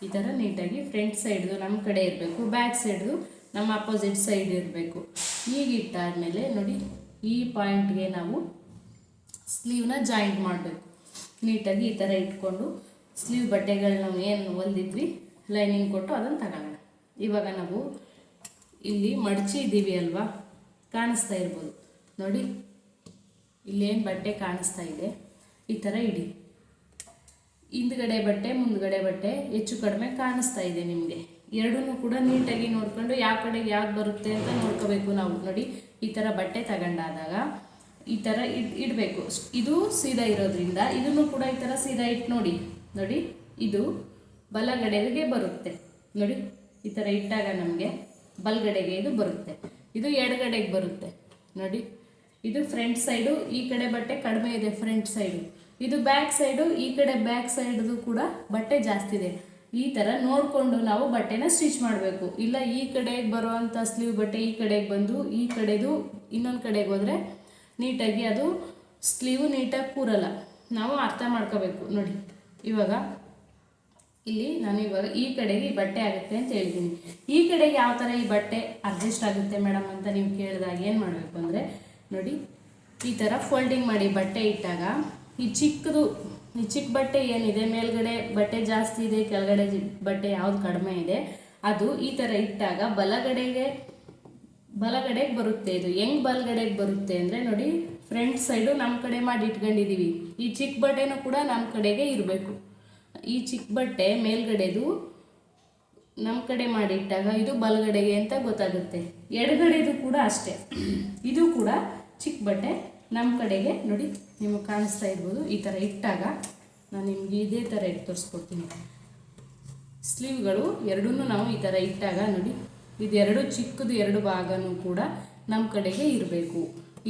ಈ ಥರ ನೀಟಾಗಿ ಫ್ರಂಟ್ ಸೈಡ್ದು ನಮ್ಮ ಕಡೆ ಇರಬೇಕು, ಬ್ಯಾಕ್ ಸೈಡ್ದು ನಮ್ಮ ಆಪೋಸಿಟ್ ಸೈಡ್ ಇರಬೇಕು. ಈಗ ಇಟ್ಟಾದಮೇಲೆ ನೋಡಿ ಈ ಪಾಯಿಂಟ್ಗೆ ನಾವು ಸ್ಲೀವ್ನ ಜಾಯಿಂಟ್ ಮಾಡಬೇಕು. ನೀಟಾಗಿ ಈ ಥರ ಇಟ್ಕೊಂಡು ಸ್ಲೀವ್ ಬಟ್ಟೆಗಳು ನಾವು ಏನು ಹೊಲ್ದಿದ್ವಿ ಲೈನಿಂಗ್ ಕೊಟ್ಟು ಅದನ್ನು ತಗೊಳ್ಳೋಣ. ಇವಾಗ ನಾವು ಇಲ್ಲಿ ಮಡಚಿ ಇದ್ದೀವಿ ಅಲ್ವಾ, ಕಾಣಿಸ್ತಾ ಇರ್ಬೋದು ನೋಡಿ ಇಲ್ಲೇನು ಬಟ್ಟೆ ಕಾಣಿಸ್ತಾ ಇದೆ ಈ ಥರ ಇಡಿ. ಹಿಂದ್ಗಡೆ ಬಟ್ಟೆ ಮುಂದ್ಗಡೆ ಬಟ್ಟೆ ಹೆಚ್ಚು ಕಡಿಮೆ ಕಾಣಿಸ್ತಾ ಇದೆ ನಿಮಗೆ. ಎರಡೂ ಕೂಡ ನೀಟಾಗಿ ನೋಡ್ಕೊಂಡು ಯಾವ ಕಡೆಗೆ ಯಾವ್ದು ಬರುತ್ತೆ ಅಂತ ನೋಡ್ಕೋಬೇಕು ನಾವು. ನೋಡಿ ಈ ಥರ ಬಟ್ಟೆ ತಗೊಂಡಾದಾಗ ಈ ಥರ ಇಡಬೇಕು. ಇದು ಸೀದಾ ಇರೋದ್ರಿಂದ ಇದನ್ನು ಕೂಡ ಈ ಥರ ಸೀದಾ ಇಟ್ಟು ನೋಡಿ ಇದು ಬಲಗಡೆಗೆ ಬರುತ್ತೆ. ನೋಡಿ ಈ ಥರ ಇಟ್ಟಾಗ ನಮಗೆ ಬಲಗಡೆಗೆ ಇದು ಬರುತ್ತೆ, ಇದು ಎಡಗಡೆಗೆ ಬರುತ್ತೆ. ನೋಡಿ ಇದು ಫ್ರಂಟ್ ಸೈಡು, ಈ ಕಡೆ ಬಟ್ಟೆ ಕಡಿಮೆ ಇದೆ ಫ್ರಂಟ್ ಸೈಡು, ಇದು ಬ್ಯಾಕ್ ಸೈಡು, ಈ ಕಡೆ ಬ್ಯಾಕ್ ಸೈಡ್ದು ಕೂಡ ಬಟ್ಟೆ ಜಾಸ್ತಿ ಇದೆ. ಈ ಥರ ನೋಡಿಕೊಂಡು ನಾವು ಬಟ್ಟೆನ ಸ್ಟಿಚ್ ಮಾಡಬೇಕು. ಇಲ್ಲ ಈ ಕಡೆಗೆ ಬರುವಂಥ ಸ್ಲೀವ್ ಬಟ್ಟೆ ಈ ಕಡೆಗೆ ಬಂದು ಈ ಕಡೆದು ಇನ್ನೊಂದು ಕಡೆಗೆ ಹೋದರೆ ನೀಟಾಗಿ ಅದು ಸ್ಲೀವು ನೀಟಾಗಿ ಕೂರಲ್ಲ. ನಾವು ಅರ್ಥ ಮಾಡ್ಕೋಬೇಕು. ನೋಡಿ ಇವಾಗ ಇಲ್ಲಿ ನಾನು ಇವಾಗ ಈ ಕಡೆಗೆ ಬಟ್ಟೆ ಆಗುತ್ತೆ ಅಂತ ಹೇಳ್ತೀನಿ. ಈ ಕಡೆಗೆ ಯಾವ ಥರ ಈ ಬಟ್ಟೆ ಅಡ್ಜಸ್ಟ್ ಆಗುತ್ತೆ ಮೇಡಮ್ ಅಂತ ನೀವು ಕೇಳಿದಾಗ ಏನು ಮಾಡಬೇಕು ಅಂದರೆ ನೋಡಿ ಈ ಥರ ಫೋಲ್ಡಿಂಗ್ ಮಾಡಿ ಬಟ್ಟೆ ಇಟ್ಟಾಗ ಈ ಚಿಕ್ಕ ಬಟ್ಟೆ ಏನಿದೆ ಮೇಲ್ಗಡೆ ಬಟ್ಟೆ ಜಾಸ್ತಿ ಇದೆ ಕೆಳಗಡೆ ಬಟ್ಟೆ ಯಾವ್ದು ಕಡಿಮೆ ಇದೆ ಅದು ಈ ಥರ ಇಟ್ಟಾಗ ಬಲಗಡೆಗೆ ಬರುತ್ತೆ. ಇದು ಹೆಂಗೆ ಬಲಗಡೆಗೆ ಬರುತ್ತೆ ಅಂದರೆ ನೋಡಿ ಫ್ರಂಟ್ ಸೈಡು ನಮ್ಮ ಕಡೆ ಮಾಡಿ ಇಟ್ಕೊಂಡಿದ್ದೀವಿ, ಈ ಚಿಕ್ಕ ಬಟ್ಟೆನೂ ಕೂಡ ನಮ್ಮ ಕಡೆಗೆ ಇರಬೇಕು. ಈ ಚಿಕ್ಕ ಬಟ್ಟೆ ಮೇಲ್ಗಡೆದು ನಮ್ಮ ಕಡೆ ಮಾಡಿಟ್ಟಾಗ ಇದು ಬಲಗಡೆಗೆ ಅಂತ ಗೊತ್ತಾಗುತ್ತೆ. ಎಡಗಡೆದು ಕೂಡ ಅಷ್ಟೇ, ಇದು ಕೂಡ ಚಿಕ್ಕ ಬಟ್ಟೆ ನಮ್ಮ ಕಡೆಗೆ ನೋಡಿ ನಿಮಗೆ ಕಾಣಿಸ್ತಾ ಇರ್ಬೋದು. ಈ ಥರ ಇಟ್ಟಾಗ ನಾನು ನಿಮಗೆ ಇದೇ ಥರ ಇಟ್ಟು ತೋರಿಸ್ಕೊಡ್ತೀನಿ. ಸ್ಲೀವ್ಗಳು ಎರಡೂ ನಾವು ಈ ಥರ ಇಟ್ಟಾಗ ನೋಡಿ ಇದೆರಡು ಚಿಕ್ಕದು ಎರಡು ಭಾಗನೂ ಕೂಡ ನಮ್ಮ ಕಡೆಗೆ ಇರಬೇಕು.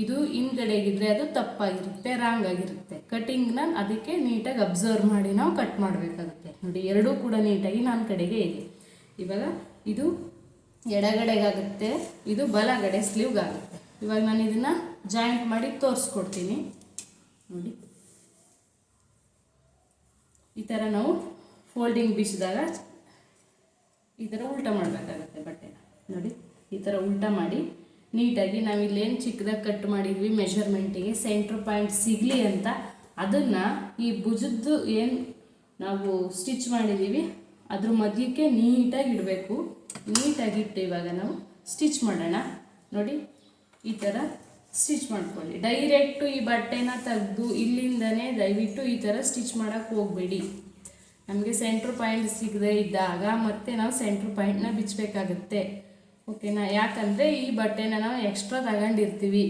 ಇದು ಹಿಂದ್ಗಡೆಗಿದ್ರೆ ಅದು ತಪ್ಪಾಗಿರುತ್ತೆ, ರಾಂಗ್ ಆಗಿರುತ್ತೆ. ಕಟಿಂಗ್ನ ಅದಕ್ಕೆ ನೀಟಾಗಿ ಅಬ್ಸರ್ವ್ ಮಾಡಿ ನಾವು ಕಟ್ ಮಾಡಬೇಕಾಗುತ್ತೆ. ನೋಡಿ ಎರಡೂ ಕೂಡ ನೀಟಾಗಿ ನನ್ನ ಕಡೆಗೆ ಇದೆ. ಇವಾಗ ಇದು ಎಡಗಡೆಗಾಗುತ್ತೆ, ಇದು ಬಲಗಡೆ ಸ್ಲೀವ್ಗಾಗುತ್ತೆ. ಇವಾಗ ನಾನು ಇದನ್ನು ಜಾಯಿಂಟ್ ಮಾಡಿ ತೋರಿಸ್ಕೊಡ್ತೀನಿ. ನೋಡಿ ಈ ಥರ ನಾವು ಫೋಲ್ಡಿಂಗ್ ಬೀಸಿದಾಗ ಈ ಥರ ಉಲ್ಟಾ ಮಾಡಬೇಕಾಗತ್ತೆ ಬಟ್ಟೆನ. ನೋಡಿ ಈ ಥರ ಉಲ್ಟಾ ಮಾಡಿ ನೀಟಾಗಿ ನಾವು ಇಲ್ಲೇನು ಚಿಕ್ಕದಾಗಿ ಕಟ್ ಮಾಡಿದ್ವಿ ಮೆಷರ್ಮೆಂಟಿಗೆ ಸೆಂಟ್ರ್ ಪಾಯಿಂಟ್ ಸಿಗಲಿ ಅಂತ ಅದನ್ನು ಈ ಭುಜದ್ದು ಏನು ನಾವು ಸ್ಟಿಚ್ ಮಾಡಿದ್ದೀವಿ ಅದ್ರ ಮಧ್ಯಕ್ಕೆ ನೀಟಾಗಿ ಇಡಬೇಕು. ನೀಟಾಗಿ ಇಟ್ಟು ಇವಾಗ ನಾವು ಸ್ಟಿಚ್ ಮಾಡೋಣ. ನೋಡಿ ಈ ಥರ ಸ್ಟಿಚ್ ಮಾಡ್ಕೊಳ್ಳಿ. ಡೈರೆಕ್ಟು ಈ ಬಟ್ಟೆನ ತೆಗೆದು ಇಲ್ಲಿಂದನೇ ದಯವಿಟ್ಟು ಈ ಥರ ಸ್ಟಿಚ್ ಮಾಡೋಕ್ಕೆ ಹೋಗಬೇಡಿ. ನಮಗೆ ಸೆಂಟ್ರ್ ಪಾಯಿಂಟ್ ಸಿಗದೆ ಇದ್ದಾಗ ಮತ್ತೆ ನಾವು ಸೆಂಟ್ರ್ ಪಾಯಿಂಟ್ನ ಬಿಚ್ಚಬೇಕಾಗುತ್ತೆ. ಓಕೆನಾ? ಯಾಕಂದರೆ ಈ ಬಟ್ಟೆನ ನಾವು ಎಕ್ಸ್ಟ್ರಾ ತಗೊಂಡಿರ್ತೀವಿ.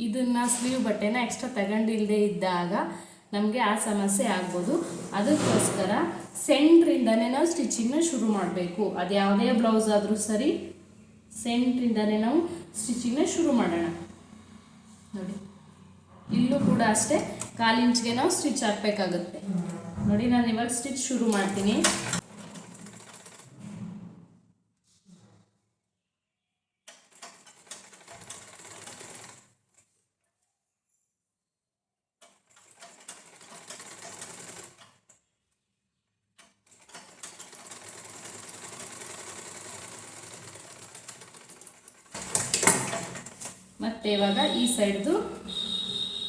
ಇದನ್ನು ಸ್ಲೀವ್ ಬಟ್ಟೆನ ಎಕ್ಸ್ಟ್ರಾ ತಗೊಂಡಿಲ್ಲದೆ ಇದ್ದಾಗ ನಮಗೆ ಆ ಸಮಸ್ಯೆ ಆಗ್ಬೋದು. ಅದಕ್ಕೋಸ್ಕರ ಸೆಂಟ್ರಿಂದನೇ ನಾವು ಸ್ಟಿಚಿಂಗ್ನ ಶುರು ಮಾಡಬೇಕು. ಅದು ಯಾವುದೇ ಬ್ಲೌಸ್ ಆದರೂ ಸರಿ ಸೆಂಟ್ರಿಂದನೇ ನಾವು ಸ್ಟಿಚಿಂಗ್ನ ಶುರು ಮಾಡೋಣ. ನೋಡಿ ಇಲ್ಲೂ ಕೂಡ ಅಷ್ಟೇ 1/4 ಇಂಚ್ಗೆ ನಾವು ಸ್ಟಿಚ್ ಹಾಕಬೇಕಾಗುತ್ತೆ. ನೋಡಿ ನಾನು ಇವಾಗ ಸ್ಟಿಚ್ ಶುರು ಮಾಡ್ತೀನಿ. ಮತ್ತು ಇವಾಗ ಈ ಸೈಡ್ದು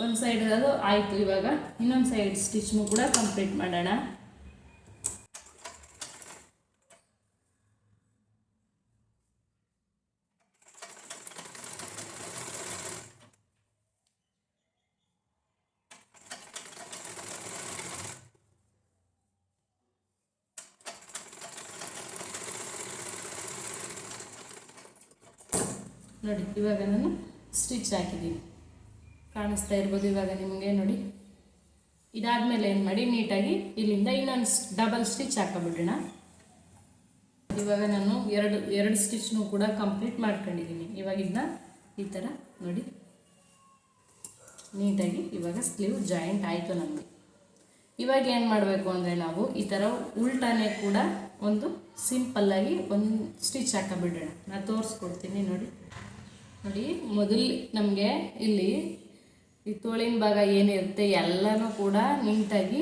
ಒಂದು ಸೈಡ್ ಅದು ಆಯಿತು. ಇವಾಗ ಇನ್ನೊಂದು ಸೈಡ್ ಸ್ಟಿಚ್ನು ಕೂಡ ಕಂಪ್ಲೀಟ್ ಮಾಡೋಣ. ನೋಡಿ ಇವಾಗ ನಾನು ಸ್ಟಿಚ್ ಹಾಕಿದ್ದೀನಿ, ಕಾಣಿಸ್ತಾ ಇರ್ಬೋದು ಇವಾಗ ನಿಮಗೆ. ನೋಡಿ ಇದಾದಮೇಲೆ ಏನು ಮಾಡಿ ನೀಟಾಗಿ ಇಲ್ಲಿಂದ ಇನ್ನೊಂದು ಡಬಲ್ ಸ್ಟಿಚ್ ಹಾಕೋಬಿಡೋಣ. ಇವಾಗ ನಾನು ಎರಡು ಸ್ಟಿಚ್ನೂ ಕೂಡ ಕಂಪ್ಲೀಟ್ ಮಾಡ್ಕೊಂಡಿದ್ದೀನಿ. ಇವಾಗ ಇದನ್ನ ಈ ಥರ ನೋಡಿ ನೀಟಾಗಿ ಇವಾಗ ಸ್ಲೀವ್ ಜಾಯಿಂಟ್ ಆಯಿತು ನಮಗೆ. ಇವಾಗ ಏನು ಮಾಡಬೇಕು ಅಂದರೆ ನಾವು ಈ ಥರ ಉಲ್ಟಾನೇ ಕೂಡ ಒಂದು ಸಿಂಪಲ್ಲಾಗಿ ಒಂದು ಸ್ಟಿಚ್ ಹಾಕೋಬಿಡೋಣ. ನಾನು ತೋರಿಸ್ಕೊಡ್ತೀನಿ. ನೋಡಿ ನೋಡಿ ಮೊದಲು ನಮಗೆ ಇಲ್ಲಿ ಈ ತೋಳಿನ ಭಾಗ ಏನಿರುತ್ತೆ ಎಲ್ಲನೂ ಕೂಡ ನೀಟಾಗಿ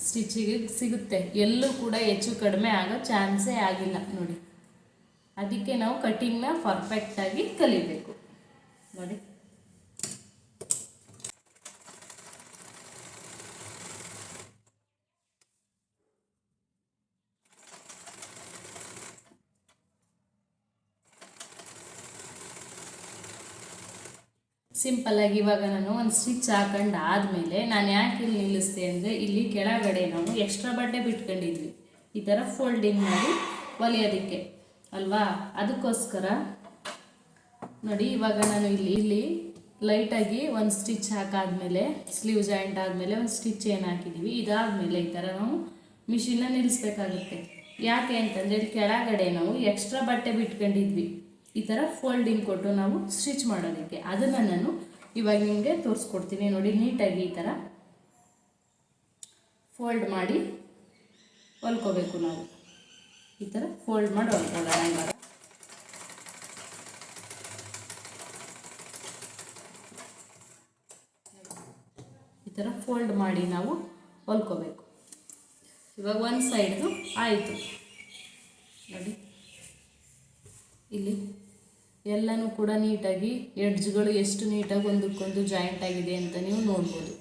ಸ್ಟಿಚಿಗೆ ಸಿಗುತ್ತೆ. ಎಲ್ಲೂ ಕೂಡ ಹೆಚ್ಚು ಕಡಿಮೆ ಆಗೋ ಚಾನ್ಸೇ ಆಗಿಲ್ಲ. ನೋಡಿ ಅದಕ್ಕೆ ನಾವು ಕಟಿಂಗ್ನ ಪರ್ಫೆಕ್ಟಾಗಿ ಕಲಿಬೇಕು. ನೋಡಿ ಸಿಂಪಲ್ಲಾಗಿ ಇವಾಗ ನಾನು ಒಂದು ಸ್ಟಿಚ್ ಹಾಕೊಂಡು ಆದಮೇಲೆ ನಾನು ಯಾಕೆ ಇಲ್ಲಿ ನಿಲ್ಲಿಸ್ದೆ ಅಂದರೆ ಇಲ್ಲಿ ಕೆಳಗಡೆ ನಾವು ಎಕ್ಸ್ಟ್ರಾ ಬಟ್ಟೆ ಬಿಟ್ಕೊಂಡಿದ್ವಿ ಈ ಥರ ಫೋಲ್ಡಿಂಗ್ ಮಾಡಿ ಹೊಲಿಯೋದಕ್ಕೆ ಅಲ್ವಾ. ಅದಕ್ಕೋಸ್ಕರ ನೋಡಿ ಇವಾಗ ನಾನು ಇಲ್ಲಿ ಲೈಟಾಗಿ ಒಂದು ಸ್ಟಿಚ್ ಹಾಕಾದ್ಮೇಲೆ ಸ್ಲೀವ್ ಜಾಯಿಂಟ್ ಆದಮೇಲೆ ಒಂದು ಸ್ಟಿಚ್ ಏನು ಹಾಕಿದ್ದೀವಿ ಇದಾದಮೇಲೆ ಈ ಥರ ನಾವು ಮಿಷಿನ್ನ ನಿಲ್ಲಿಸ್ಬೇಕಾಗುತ್ತೆ. ಯಾಕೆ ಅಂತಂದರೆ ಇಲ್ಲಿ ಕೆಳಗಡೆ ನಾವು ಎಕ್ಸ್ಟ್ರಾ ಬಟ್ಟೆ ಬಿಟ್ಕೊಂಡಿದ್ವಿ ಈ ಥರ ಫೋಲ್ಡಿಂಗ್ ಕೊಟ್ಟು ನಾವು ಸ್ಟಿಚ್ ಮಾಡೋದಕ್ಕೆ. ಅದನ್ನು ನಾನು ಇವಾಗ ನಿಮಗೆ ತೋರಿಸ್ಕೊಡ್ತೀನಿ. ನೋಡಿ ನೀಟಾಗಿ ಈ ಥರ ಫೋಲ್ಡ್ ಮಾಡಿ ಹೊಲ್ಕೋಬೇಕು. ನಾವು ಈ ಥರ ಫೋಲ್ಡ್ ಮಾಡಿ ಹೊಲ್ಕೊಳ್ಳೋಣ. ಇವಾಗ ಈ ಥರ ಫೋಲ್ಡ್ ಮಾಡಿ ನಾವು ಹೊಲ್ಕೋಬೇಕು. ಇವಾಗ ಒಂದು ಸೈಡ್ದು ಆಯಿತು. ನೋಡಿ ಇಲ್ಲಿ ಎಲ್ಲನೂ ಕೂಡ ನೀಟಾಗಿ ಎಡ್ಜ್ಗಳು ಎಷ್ಟು ನೀಟಾಗಿ ಒಂದಕ್ಕೊಂದು ಜಾಯಿಂಟ್ ಆಗಿದೆ ಅಂತ ನೀವು ನೋಡ್ಬೋದು.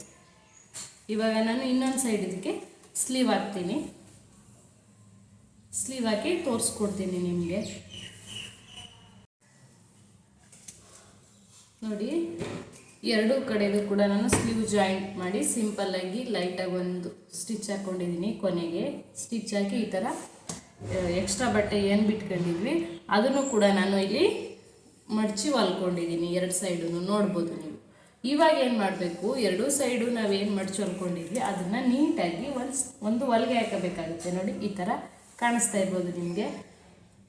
ಇವಾಗ ನಾನು ಇನ್ನೊಂದು ಸೈಡ್ ಇದಕ್ಕೆ ಸ್ಲೀವ್ ಹಾಕ್ತೀನಿ. ಸ್ಲೀವ್ ಹಾಕಿ ತೋರಿಸ್ಕೊಡ್ತೀನಿ ನಿಮಗೆ. ನೋಡಿ ಎರಡೂ ಕಡೆಗೂ ಕೂಡ ನಾನು ಸ್ಲೀವ್ ಜಾಯಿಂಟ್ ಮಾಡಿ ಸಿಂಪಲ್ಲಾಗಿ ಲೈಟಾಗಿ ಒಂದು ಸ್ಟಿಚ್ ಹಾಕ್ಕೊಂಡಿದ್ದೀನಿ. ಕೊನೆಗೆ ಸ್ಟಿಚ್ ಹಾಕಿ ಈ ಥರ ಎಕ್ಸ್ಟ್ರಾ ಬಟ್ಟೆ ಏನು ಬಿಟ್ಕೊಂಡಿದ್ವಿ ಅದನ್ನು ಕೂಡ ನಾನು ಇಲ್ಲಿ ಮಡಚಿ ಹೊಲ್ಕೊಂಡಿದ್ದೀನಿ. ಎರಡು ಸೈಡು ನೋಡ್ಬೋದು ನೀವು. ಇವಾಗ ಏನು ಮಾಡಬೇಕು, ಎರಡೂ ಸೈಡು ನಾವೇನು ಮಡಚಿ ಹೊಲ್ಕೊಂಡಿದ್ವಿ ಅದನ್ನು ನೀಟಾಗಿ ಒಂದು ಹೊಲಿಗೆ ಹಾಕಬೇಕಾಗುತ್ತೆ. ನೋಡಿ ಈ ಥರ ಕಾಣಿಸ್ತಾ ಇರ್ಬೋದು ನಿಮಗೆ.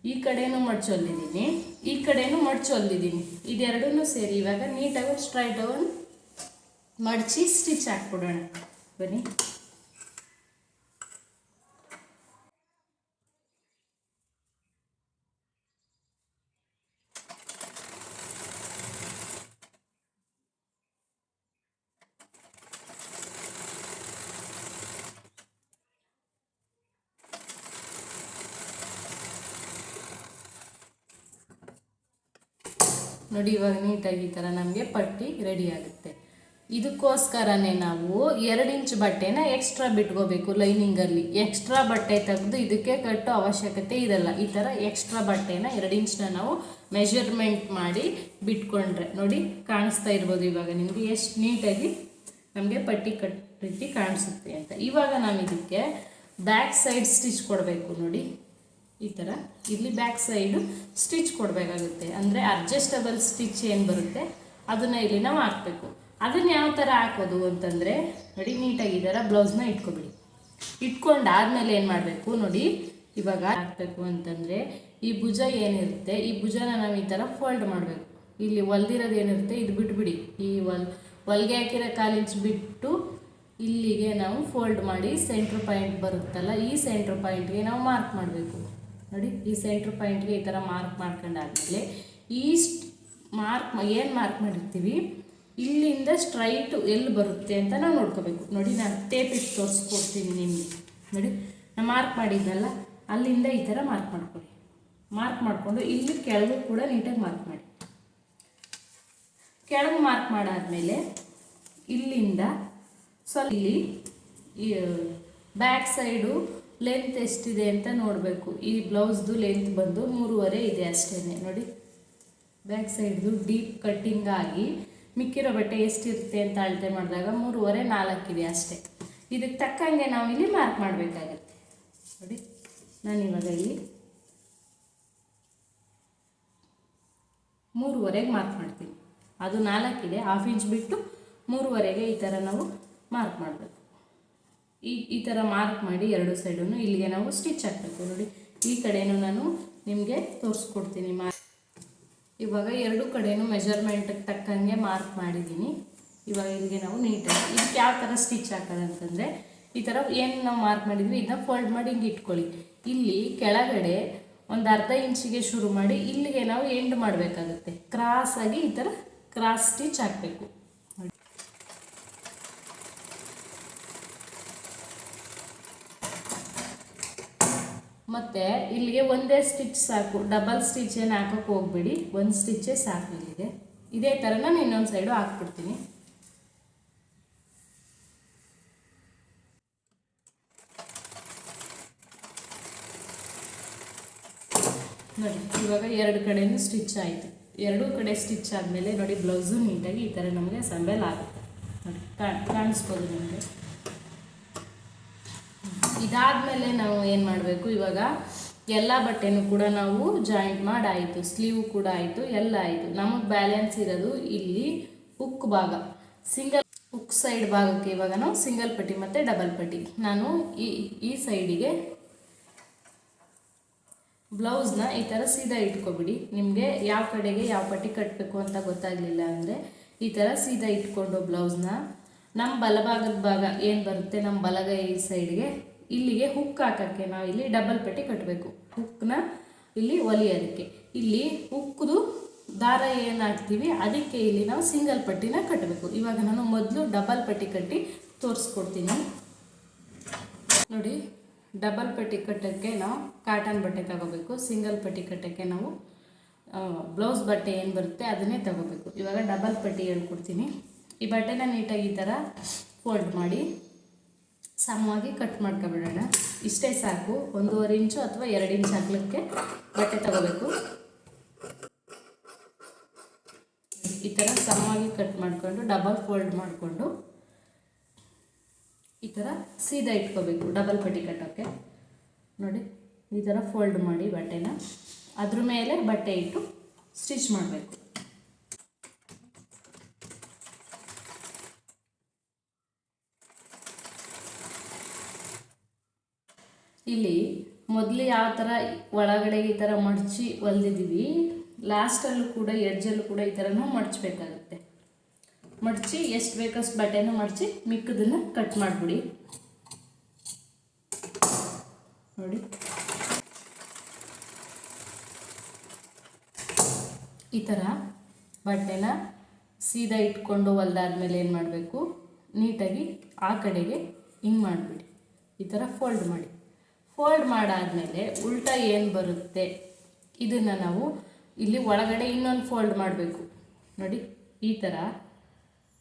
ಈ ಕಡೆನೂ ಮಡ್ಚು ಹೊಲ್ದಿದ್ದೀನಿ, ಈ ಕಡೆನೂ ಮಡ್ಚು ಹೊಲ್ದಿದ್ದೀನಿ. ಇದೆರಡೂ ಸೇರಿ ಇವಾಗ ನೀಟಾಗಿ ಸ್ಟ್ರೈಟ್ ಒಂದು ಮಡಚಿ ಸ್ಟಿಚ್ ಹಾಕ್ಬಿಡೋಣ ಬನ್ನಿ. ನೋಡಿ ಇವಾಗ ನೀಟಾಗಿ ಈ ಥರ ನಮಗೆ ಪಟ್ಟಿ ರೆಡಿ ಆಗುತ್ತೆ. ಇದಕ್ಕೋಸ್ಕರನೇ ನಾವು 2 ಇಂಚ್ ಬಟ್ಟೆನ ಎಕ್ಸ್ಟ್ರಾ ಬಿಟ್ಕೋಬೇಕು. ಲೈನಿಂಗಲ್ಲಿ ಎಕ್ಸ್ಟ್ರಾ ಬಟ್ಟೆ ತೆಗೆದು ಇದಕ್ಕೆ ಕಟ್ಟೋ ಅವಶ್ಯಕತೆ ಇರಲ್ಲ. ಈ ಥರ ಎಕ್ಸ್ಟ್ರಾ ಬಟ್ಟೆನ 2 ಇಂಚ್ನ ನಾವು ಮೆಷರ್ಮೆಂಟ್ ಮಾಡಿ ಬಿಟ್ಕೊಂಡ್ರೆ ನೋಡಿ ಕಾಣಿಸ್ತಾ ಇರ್ಬೋದು ಇವಾಗ ನಿಮಗೆ ಎಷ್ಟು ನೀಟಾಗಿ ನಮಗೆ ಪಟ್ಟಿ ಕಟ್ಟಿ ಕಾಣಿಸುತ್ತೆ ಅಂತ. ಇವಾಗ ನಾವು ಇದಕ್ಕೆ ಬ್ಯಾಕ್ ಸೈಡ್ ಸ್ಟಿಚ್ ಕೊಡಬೇಕು. ನೋಡಿ ಈ ಥರ ಇಲ್ಲಿ ಬ್ಯಾಕ್ ಸೈಡು ಸ್ಟಿಚ್ ಕೊಡಬೇಕಾಗುತ್ತೆ. ಅಂದರೆ ಅಡ್ಜಸ್ಟಬಲ್ ಸ್ಟಿಚ್ ಏನು ಬರುತ್ತೆ ಅದನ್ನು ಇಲ್ಲಿ ನಾವು ಹಾಕಬೇಕು. ಅದನ್ನು ಯಾವ ಥರ ಹಾಕೋದು ಅಂತಂದರೆ ನೋಡಿ ನೀಟಾಗಿ ಈ ಥರ ಬ್ಲೌಸ್ನ ಇಟ್ಕೊಬಿಡಿ. ಇಟ್ಕೊಂಡಾದ್ಮೇಲೆ ಏನು ಮಾಡಬೇಕು ನೋಡಿ ಇವಾಗ ಹಾಕಬೇಕು ಅಂತಂದರೆ ಈ ಭುಜ ಏನಿರುತ್ತೆ ಈ ಭುಜನ ನಾವು ಈ ಥರ ಫೋಲ್ಡ್ ಮಾಡಬೇಕು. ಇಲ್ಲಿ ಹೊಲ್ದಿರೋದು ಏನಿರುತ್ತೆ ಇದು ಬಿಟ್ಬಿಡಿ. ಈ ಹೊಲ್ಗೆ ಹಾಕಿರೋ 1/4 ಇಂಚ್ ಬಿಟ್ಟು ಇಲ್ಲಿಗೆ ನಾವು ಫೋಲ್ಡ್ ಮಾಡಿ ಸೆಂಟ್ರ್ ಪಾಯಿಂಟ್ ಬರುತ್ತಲ್ಲ ಈ ಸೆಂಟ್ರ್ ಪಾಯಿಂಟ್ಗೆ ನಾವು ಮಾರ್ಕ್ ಮಾಡಬೇಕು. ನೋಡಿ ಈ ಸೆಂಟ್ರ್ ಪಾಯಿಂಟ್ಗೆ ಈ ಥರ ಮಾರ್ಕ್ ಮಾಡ್ಕೊಂಡಾದ್ಮೇಲೆ ಈ ಏನು ಮಾರ್ಕ್ ಮಾಡಿರ್ತೀವಿ ಇಲ್ಲಿಂದ ಸ್ಟ್ರೈಟು ಎಲ್ಲಿ ಬರುತ್ತೆ ಅಂತ ನಾವು ನೋಡ್ಕೋಬೇಕು. ನೋಡಿ ನಾನು ಟೇಪ್ ಇಟ್ಟು ತೋರಿಸ್ಕೊಡ್ತೀನಿ ನಿಮಗೆ. ನೋಡಿ ನಾನು ಮಾರ್ಕ್ ಮಾಡಿದ್ನಲ್ಲ ಅಲ್ಲಿಂದ ಈ ಥರ ಮಾರ್ಕ್ ಮಾಡ್ಕೊಳ್ಳಿ. ಮಾರ್ಕ್ ಮಾಡಿಕೊಂಡು ಇಲ್ಲಿ ಕೆಳಗೂ ಕೂಡ ನೀಟಾಗಿ ಮಾರ್ಕ್ ಮಾಡಿ. ಕೆಳಗೆ ಮಾರ್ಕ್ ಮಾಡಾದ್ಮೇಲೆ ಇಲ್ಲಿಂದ ಸ್ವಲ್ಪ ಇಲ್ಲಿ ಈ ಬ್ಯಾಕ್ ಸೈಡು ಲೆಂತ್ ಎಷ್ಟಿದೆ ಅಂತ ನೋಡಬೇಕು. ಈ ಬ್ಲೌಸ್ದು ಲೆಂತ್ ಬಂದು 3.5 ಇದೆ ಅಷ್ಟೇ. ನೋಡಿ ಬ್ಯಾಕ್ ಸೈಡ್ದು ಡೀಪ್ ಕಟ್ಟಿಂಗ್ ಆಗಿ ಮಿಕ್ಕಿರೋ ಬಟ್ಟೆ ಎಷ್ಟಿರುತ್ತೆ ಅಂತ ಅಳತೆ ಮಾಡಿದಾಗ 3.5 4 ಇದೆ ಅಷ್ಟೇ. ಇದಕ್ಕೆ ತಕ್ಕಂಗೆ ನಾವು ಇಲ್ಲಿ ಮಾರ್ಕ್ ಮಾಡಬೇಕಾಗತ್ತೆ. ನೋಡಿ ನಾನಿವಾಗ ಇಲ್ಲಿ 3.5ಗೆ ಮಾರ್ಕ್ ಮಾಡ್ತೀನಿ. ಅದು 4 ಇದೆ, 1/2 ಇಂಚ್ ಬಿಟ್ಟು 3.5ಗೆ ಈ ಥರ ನಾವು ಮಾರ್ಕ್ ಮಾಡಬೇಕು. ಈ ಥರ ಮಾರ್ಕ್ ಮಾಡಿ 2 ಸೈಡನ್ನು ಇಲ್ಲಿಗೆ ನಾವು ಸ್ಟಿಚ್ ಹಾಕಬೇಕು. ನೋಡಿ ಈ ಕಡೆನೂ ನಾನು ನಿಮಗೆ ತೋರಿಸ್ಕೊಡ್ತೀನಿ. ಇವಾಗ 2 ಕಡೆನೂ ಮೆಜರ್ಮೆಂಟ್ಗೆ ತಕ್ಕಂಗೆ ಮಾರ್ಕ್ ಮಾಡಿದ್ದೀನಿ. ಇವಾಗ ಇಲ್ಲಿಗೆ ನಾವು ನೀಟಾಗಿ ಇದಕ್ಕೆ ಯಾವ ಥರ ಸ್ಟಿಚ್ ಹಾಕೋದಂತಂದರೆ ಈ ಥರ ಏನು ನಾವು ಮಾರ್ಕ್ ಮಾಡಿದ್ವಿ ಇದನ್ನ ಫೋಲ್ಡ್ ಮಾಡಿ ಹಿಂಗೆ ಇಟ್ಕೊಳ್ಳಿ. ಇಲ್ಲಿ ಕೆಳಗಡೆ ಒಂದು 1/2 ಇಂಚಿಗೆ ಶುರು ಮಾಡಿ ಇಲ್ಲಿಗೆ ನಾವು ಎಂಡ್ ಮಾಡಬೇಕಾಗುತ್ತೆ. ಕ್ರಾಸಾಗಿ ಈ ಥರ ಕ್ರಾಸ್ ಸ್ಟಿಚ್ ಹಾಕಬೇಕು. ಮತ್ತು ಇಲ್ಲಿಗೆ ಒಂದೇ ಸ್ಟಿಚ್ ಸಾಕು, ಡಬಲ್ ಸ್ಟಿಚ್ ಏನು ಹಾಕೋಕ್ಕೆ ಹೋಗ್ಬೇಡಿ, ಒಂದು ಸ್ಟಿಚ್ಚೇ ಸಾಕು ಇಲ್ಲಿಗೆ. ಇದೇ ಥರ ನಾನು ಇನ್ನೊಂದು ಸೈಡು ಹಾಕ್ಬಿಡ್ತೀನಿ. ನೋಡಿ ಇವಾಗ 2 ಕಡೆಯೂ ಸ್ಟಿಚ್ ಆಯಿತು. 2 ಕಡೆ ಸ್ಟಿಚ್ ಆದಮೇಲೆ ನೋಡಿ ಬ್ಲೌಸು ನೀಟಾಗಿ ಈ ಥರ ನಮಗೆ ಅಸೆಂಬಲ್ ಆಗುತ್ತೆ. ನೋಡಿ ಕಾಣಿಸ್ಬೋದು ನಿಮಗೆ. ಇದಾದಮೇಲೆ ನಾವು ಏನು ಮಾಡಬೇಕು, ಇವಾಗ ಎಲ್ಲ ಬಟ್ಟೆನೂ ಕೂಡ ನಾವು ಜಾಯಿಂಟ್ ಮಾಡಾಯಿತು, ಸ್ಲೀವ್ ಕೂಡ ಆಯಿತು, ಎಲ್ಲ ಆಯಿತು. ನಮಗೆ ಬ್ಯಾಲೆನ್ಸ್ ಇರೋದು ಇಲ್ಲಿ ಹುಕ್ ಭಾಗ, ಸಿಂಗಲ್ ಹುಕ್ ಸೈಡ್ ಭಾಗಕ್ಕೆ ಇವಾಗ ನಾವು ಸಿಂಗಲ್ ಪಟ್ಟಿ ಮತ್ತು ಡಬಲ್ ಪಟ್ಟಿ. ನಾನು ಈ ಸೈಡಿಗೆ ಬ್ಲೌಸ್ನ ಈ ಥರ ಸೀದಾ ಇಟ್ಕೊಬಿಡಿ. ನಿಮಗೆ ಯಾವ ಕಡೆಗೆ ಯಾವ ಪಟ್ಟಿ ಕಟ್ಟಬೇಕು ಅಂತ ಗೊತ್ತಾಗಲಿಲ್ಲ ಅಂದರೆ ಈ ಥರ ಸೀದಾ ಇಟ್ಕೊಂಡು ಬ್ಲೌಸ್ನ ನಮ್ಮ ಬಲಭಾಗದ ಭಾಗ ಏನು ಬರುತ್ತೆ ನಮ್ಮ ಬಲಗೈ ಸೈಡ್ಗೆ ಇಲ್ಲಿಗೆ ಹುಕ್ ಹಾಕೋಕ್ಕೆ ನಾವು ಇಲ್ಲಿ ಡಬಲ್ ಪಟ್ಟಿ ಕಟ್ಟಬೇಕು. ಹುಕ್ಕನ್ನ ಇಲ್ಲಿ ಹೊಲಿಯೋದಕ್ಕೆ ಇಲ್ಲಿ ಹುಕ್ಕದು ದಾರ ಏನು ಹಾಕ್ತೀವಿ ಅದಕ್ಕೆ ಇಲ್ಲಿ ನಾವು ಸಿಂಗಲ್ ಪಟ್ಟಿನ ಕಟ್ಟಬೇಕು. ಇವಾಗ ನಾನು ಮೊದಲು ಡಬಲ್ ಪಟ್ಟಿ ಕಟ್ಟಿ ತೋರಿಸ್ಕೊಡ್ತೀನಿ. ನೋಡಿ ಡಬಲ್ ಪಟ್ಟಿ ಕಟ್ಟೋಕ್ಕೆ ನಾವು ಕಾಟನ್ ಬಟ್ಟೆ ತಗೋಬೇಕು. ಸಿಂಗಲ್ ಪಟ್ಟಿ ಕಟ್ಟೋಕ್ಕೆ ನಾವು ಬ್ಲೌಸ್ ಬಟ್ಟೆ ಏನು ಬರುತ್ತೆ ಅದನ್ನೇ ತಗೋಬೇಕು. ಇವಾಗ ಡಬಲ್ ಪಟ್ಟಿ ಹೇಳ್ಕೊಡ್ತೀನಿ. ಈ ಬಟ್ಟೆನ ನೀಟಾಗಿ ಈ ಥರ ಫೋಲ್ಡ್ ಮಾಡಿ ಸಮವಾಗಿ ಕಟ್ ಮಾಡ್ಕೊಬಿಡೋಣ. ಇಷ್ಟೇ ಸಾಕು. 1.5 ಇಂಚು ಅಥವಾ 2 ಇಂಚ್ ಅಗಲಕ್ಕೆ ಬಟ್ಟೆ ತಗೋಬೇಕು. ಈ ಥರ ಸಮವಾಗಿ ಕಟ್ ಮಾಡಿಕೊಂಡು ಡಬಲ್ ಫೋಲ್ಡ್ ಮಾಡಿಕೊಂಡು ಈ ಥರ ಸೀದಾ ಇಟ್ಕೋಬೇಕು ಡಬಲ್ ಪಟ್ಟಿ ಕಟ್ಟೋಕ್ಕೆ. ನೋಡಿ ಈ ಥರ ಫೋಲ್ಡ್ ಮಾಡಿ ಬಟ್ಟೆನ ಅದ್ರ ಮೇಲೆ ಬಟ್ಟೆ ಇಟ್ಟು ಸ್ಟಿಚ್ ಮಾಡಬೇಕು. ಇಲ್ಲಿ ಮೊದಲು ಯಾವ ಥರ ಒಳಗಡೆ ಈ ಥರ ಮಡಚಿ ಹೊಲ್ದಿದ್ದೀವಿ, ಲಾಸ್ಟಲ್ಲೂ ಕೂಡ ಎಡ್ಜಲ್ಲೂ ಕೂಡ ಈ ಥರನೂ ಮಡಚಬೇಕಾಗುತ್ತೆ. ಮಡಚಿ ಎಷ್ಟು ಬೇಕಷ್ಟು ಬಟ್ಟೆನ ಮಡಚಿ ಮಿಕ್ಕದನ್ನು ಕಟ್ ಮಾಡಿಬಿಡಿ. ನೋಡಿ ಈ ಥರ ಬಟ್ಟೆನ ಸೀದಾ ಇಟ್ಕೊಂಡು ಹೊಲ್ದಾದ್ಮೇಲೆ ಏನು ಮಾಡಬೇಕು, ನೀಟಾಗಿ ಆ ಕಡೆಗೆ ಹಿಂಗೆ ಮಾಡಿಬಿಡಿ. ಈ ಥರ ಫೋಲ್ಡ್ ಮಾಡಿ. ಫೋಲ್ಡ್ ಮಾಡಾದಮೇಲೆ ಉಲ್ಟಾ ಏನು ಬರುತ್ತೆ ಇದನ್ನು ನಾವು ಇಲ್ಲಿ ಒಳಗಡೆ ಇನ್ನೊಂದು ಫೋಲ್ಡ್ ಮಾಡಬೇಕು. ನೋಡಿ ಈ ಥರ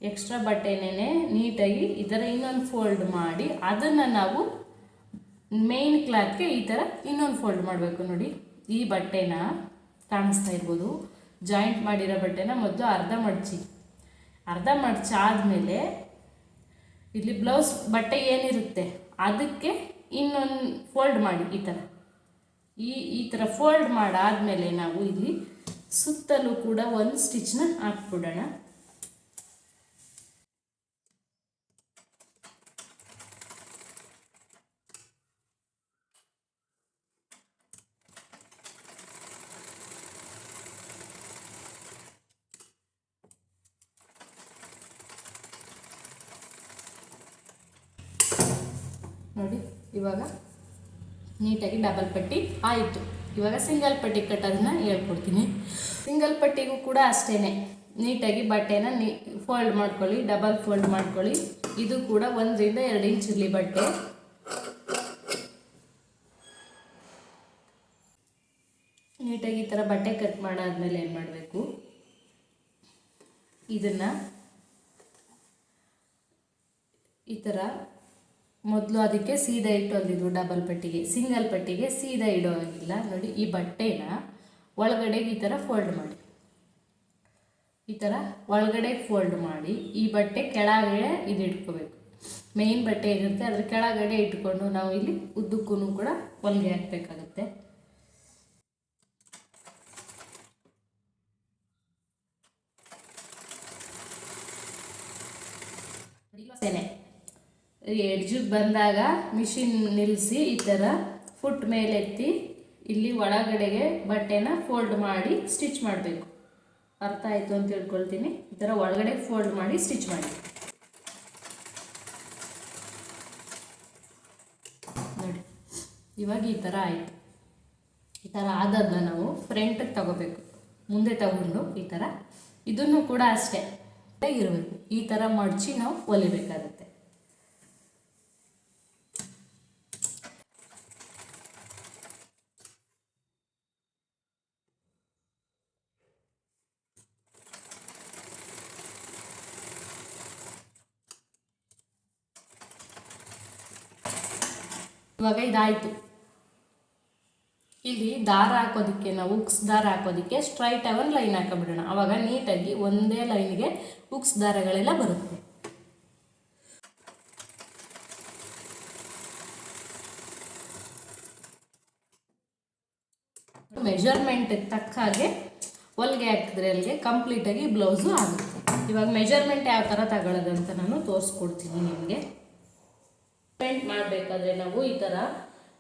ಎಕ್ಸ್ಟ್ರಾ ಬಟ್ಟೆನೇ ನೀಟಾಗಿ ಈ ಥರ ಇನ್ನೊಂದು ಫೋಲ್ಡ್ ಮಾಡಿ ಅದನ್ನು ನಾವು ಮೇಯ್ನ್ ಕ್ಲಾತ್ಗೆ ಈ ಥರ ಇನ್ನೊಂದು ಫೋಲ್ಡ್ ಮಾಡಬೇಕು. ನೋಡಿ ಈ ಬಟ್ಟೆನ ಕಾಣಿಸ್ತಾ ಇರ್ಬೋದು, ಜಾಯಿಂಟ್ ಮಾಡಿರೋ ಬಟ್ಟೆನ ಮೊದಲು ಅರ್ಧ ಮಡಚಾದ್ಮೇಲೆ ಇಲ್ಲಿ ಬ್ಲೌಸ್ ಬಟ್ಟೆ ಏನಿರುತ್ತೆ ಅದಕ್ಕೆ ಇನ್ನೊಂದು ಫೋಲ್ಡ್ ಮಾಡಿ. ಈ ಥರ ಫೋಲ್ಡ್ ಮಾಡಾದಮೇಲೆ ನಾವು ಇಲ್ಲಿ ಸುತ್ತಲೂ ಕೂಡ ಒಂದು ಸ್ಟಿಚ್ನ ಹಾಕ್ಬಿಡೋಣ. ನೋಡಿ ಇವಾಗ ನೀಟಾಗಿ ಡಬಲ್ ಪಟ್ಟಿ ಆಯಿತು. ಇವಾಗ ಸಿಂಗಲ್ ಪಟ್ಟಿ ಕಟ್ಟೋದನ್ನ ಹೇಳ್ಕೊಡ್ತೀನಿ. ಸಿಂಗಲ್ ಪಟ್ಟಿಗೂ ಕೂಡ ಅಷ್ಟೇ, ನೀಟಾಗಿ ಬಟ್ಟೆನ ಫೋಲ್ಡ್ ಮಾಡ್ಕೊಳ್ಳಿ, ಡಬಲ್ ಫೋಲ್ಡ್ ಮಾಡ್ಕೊಳ್ಳಿ. ಇದು ಕೂಡ 1 ರಿಂದ 2 ಇಂಚ್ ಇರಲಿ ಬಟ್ಟೆ. ನೀಟಾಗಿ ಈ ಥರ ಬಟ್ಟೆ ಕಟ್ ಮಾಡಾದ್ಮೇಲೆ ಏನು ಮಾಡಬೇಕು, ಇದನ್ನು ಈ ಥರ ಮೊದಲು ಅದಕ್ಕೆ ಸೀದಾ ಇಟ್ಟು ಹೊಲ್ದಿದ್ವು ಡಬಲ್ ಪಟ್ಟಿಗೆ. ಸಿಂಗಲ್ ಪಟ್ಟಿಗೆ ಸೀದಾ ಇಡೋ ಹಾಗಿಲ್ಲ. ನೋಡಿ ಈ ಬಟ್ಟೆನ ಒಳಗಡೆಗೆ ಈ ಥರ ಫೋಲ್ಡ್ ಮಾಡಿ, ಈ ಥರ ಒಳಗಡೆ ಫೋಲ್ಡ್ ಮಾಡಿ ಈ ಬಟ್ಟೆ ಕೆಳಗಡೆ ಇದು ಇಟ್ಕೋಬೇಕು. ಮೇಯ್ನ್ ಬಟ್ಟೆ ಏನಿರುತ್ತೆ ಅದ್ರ ಕೆಳಗಡೆ ಇಟ್ಕೊಂಡು ನಾವು ಇಲ್ಲಿ ಉದ್ದಕ್ಕೂ ಕೂಡ ಹೊಲಿಗೆ ಹಾಕಬೇಕಾಗುತ್ತೆ. ಎಡ್ಜಿಗೆ ಬಂದಾಗ ಮಿಷಿನ್ ನಿಲ್ಲಿಸಿ ಈ ಥರ ಫುಟ್ ಮೇಲೆತ್ತಿ ಇಲ್ಲಿ ಒಳಗಡೆಗೆ ಬಟ್ಟೆನ ಫೋಲ್ಡ್ ಮಾಡಿ ಸ್ಟಿಚ್ ಮಾಡಬೇಕು. ಅರ್ಥ ಆಯಿತು ಅಂತ ತಿಳ್ಕೊಳ್ತೀನಿ. ಈ ಥರ ಒಳಗಡೆ ಫೋಲ್ಡ್ ಮಾಡಿ ಸ್ಟಿಚ್ ಮಾಡಿ. ನೋಡಿ ಇವಾಗ ಈ ಥರ ಆಯಿತು. ಈ ಥರ ಆದದನ್ನ ನಾವು ಫ್ರಂಟಿಗೆ ತಗೋಬೇಕು. ಮುಂದೆ ತಗೊಂಡು ಈ ಥರ ಇದನ್ನು ಕೂಡ ಅಷ್ಟೇ ಇರಬೇಕು. ಈ ಥರ ಮಡಚಿ ನಾವು ಹೊಲಿಬೇಕಾಗುತ್ತೆ. ಇವಾಗ ಇದಾಯಿತು. ಇಲ್ಲಿ ದಾರ ಹಾಕೋದಕ್ಕೆ ನಾವು ಉಕ್ಸ್ ದಾರ ಹಾಕೋದಕ್ಕೆ ಸ್ಟ್ರೈಟ್ ಆಗಿ ಒಂದು ಲೈನ್ ಹಾಕಿಬಿಡೋಣ. ಆವಾಗ ನೀಟಾಗಿ ಒಂದೇ ಲೈನ್ಗೆ ಉಕ್ಸ್ ದಾರಗಳೆಲ್ಲ ಬರುತ್ತೆ. ಮೆಜರ್ಮೆಂಟ್ಗೆ ತಕ್ಕ ಹಾಗೆ ಹೊಲಿಗೆ ಹಾಕಿದ್ರೆ ಅಲ್ಲಿಗೆ ಕಂಪ್ಲೀಟಾಗಿ ಬ್ಲೌಸು ಆಗುತ್ತೆ. ಇವಾಗ ಮೆಜರ್ಮೆಂಟ್ ಯಾವ ಥರ ತಗೊಳ್ಳೋದಂತ ನಾನು ತೋರಿಸ್ಕೊಡ್ತೀನಿ ನಿಮಗೆ. ಪೇಂಟ್ ಮಾಡಬೇಕಾದ್ರೆ ನಾವು ಈ ಥರ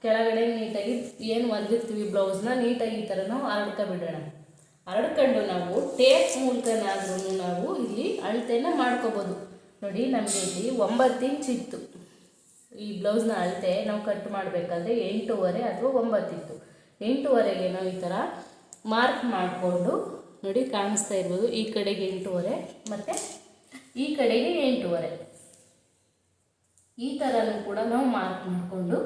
ಕೆಳಗಡೆ ನೀಟಾಗಿ ಏನು ಹೊಲಿದಿರ್ತೀವಿ ಬ್ಲೌಸ್ನ ನೀಟಾಗಿ ಈ ಥರ ನಾವು ಹರಡ್ಕೊಬಿಡೋಣ. ಹರಡ್ಕೊಂಡು ನಾವು ಟೇಪ್ ಮೂಲಕನಾದ್ರೂ ನಾವು ಇಲ್ಲಿ ಅಳತೆನ ಮಾಡ್ಕೋಬೋದು. ನೋಡಿ ನಮಗೆ ಇಲ್ಲಿ 9 ಇಂಚ್ ಇತ್ತು ಈ ಬ್ಲೌಸ್ನ ಅಳತೆ. ನಾವು ಕಟ್ ಮಾಡಬೇಕಾದ್ರೆ 8.5 ಅಥವಾ 9 ಇತ್ತು. 8.5ಗೆ ನಾವು ಈ ಥರ ಮಾರ್ಕ್ ಮಾಡಿಕೊಂಡು ನೋಡಿ ಕಾಣಿಸ್ತಾ ಇರ್ಬೋದು. ಈ ಕಡೆಗೆ 8.5 ಮತ್ತು ಈ ಕಡೆಗೆ 8.5 ಈ ಥರನೂ ಕೂಡ ನಾವು ಮಾರ್ಕ್ ಮಾಡಿಕೊಂಡು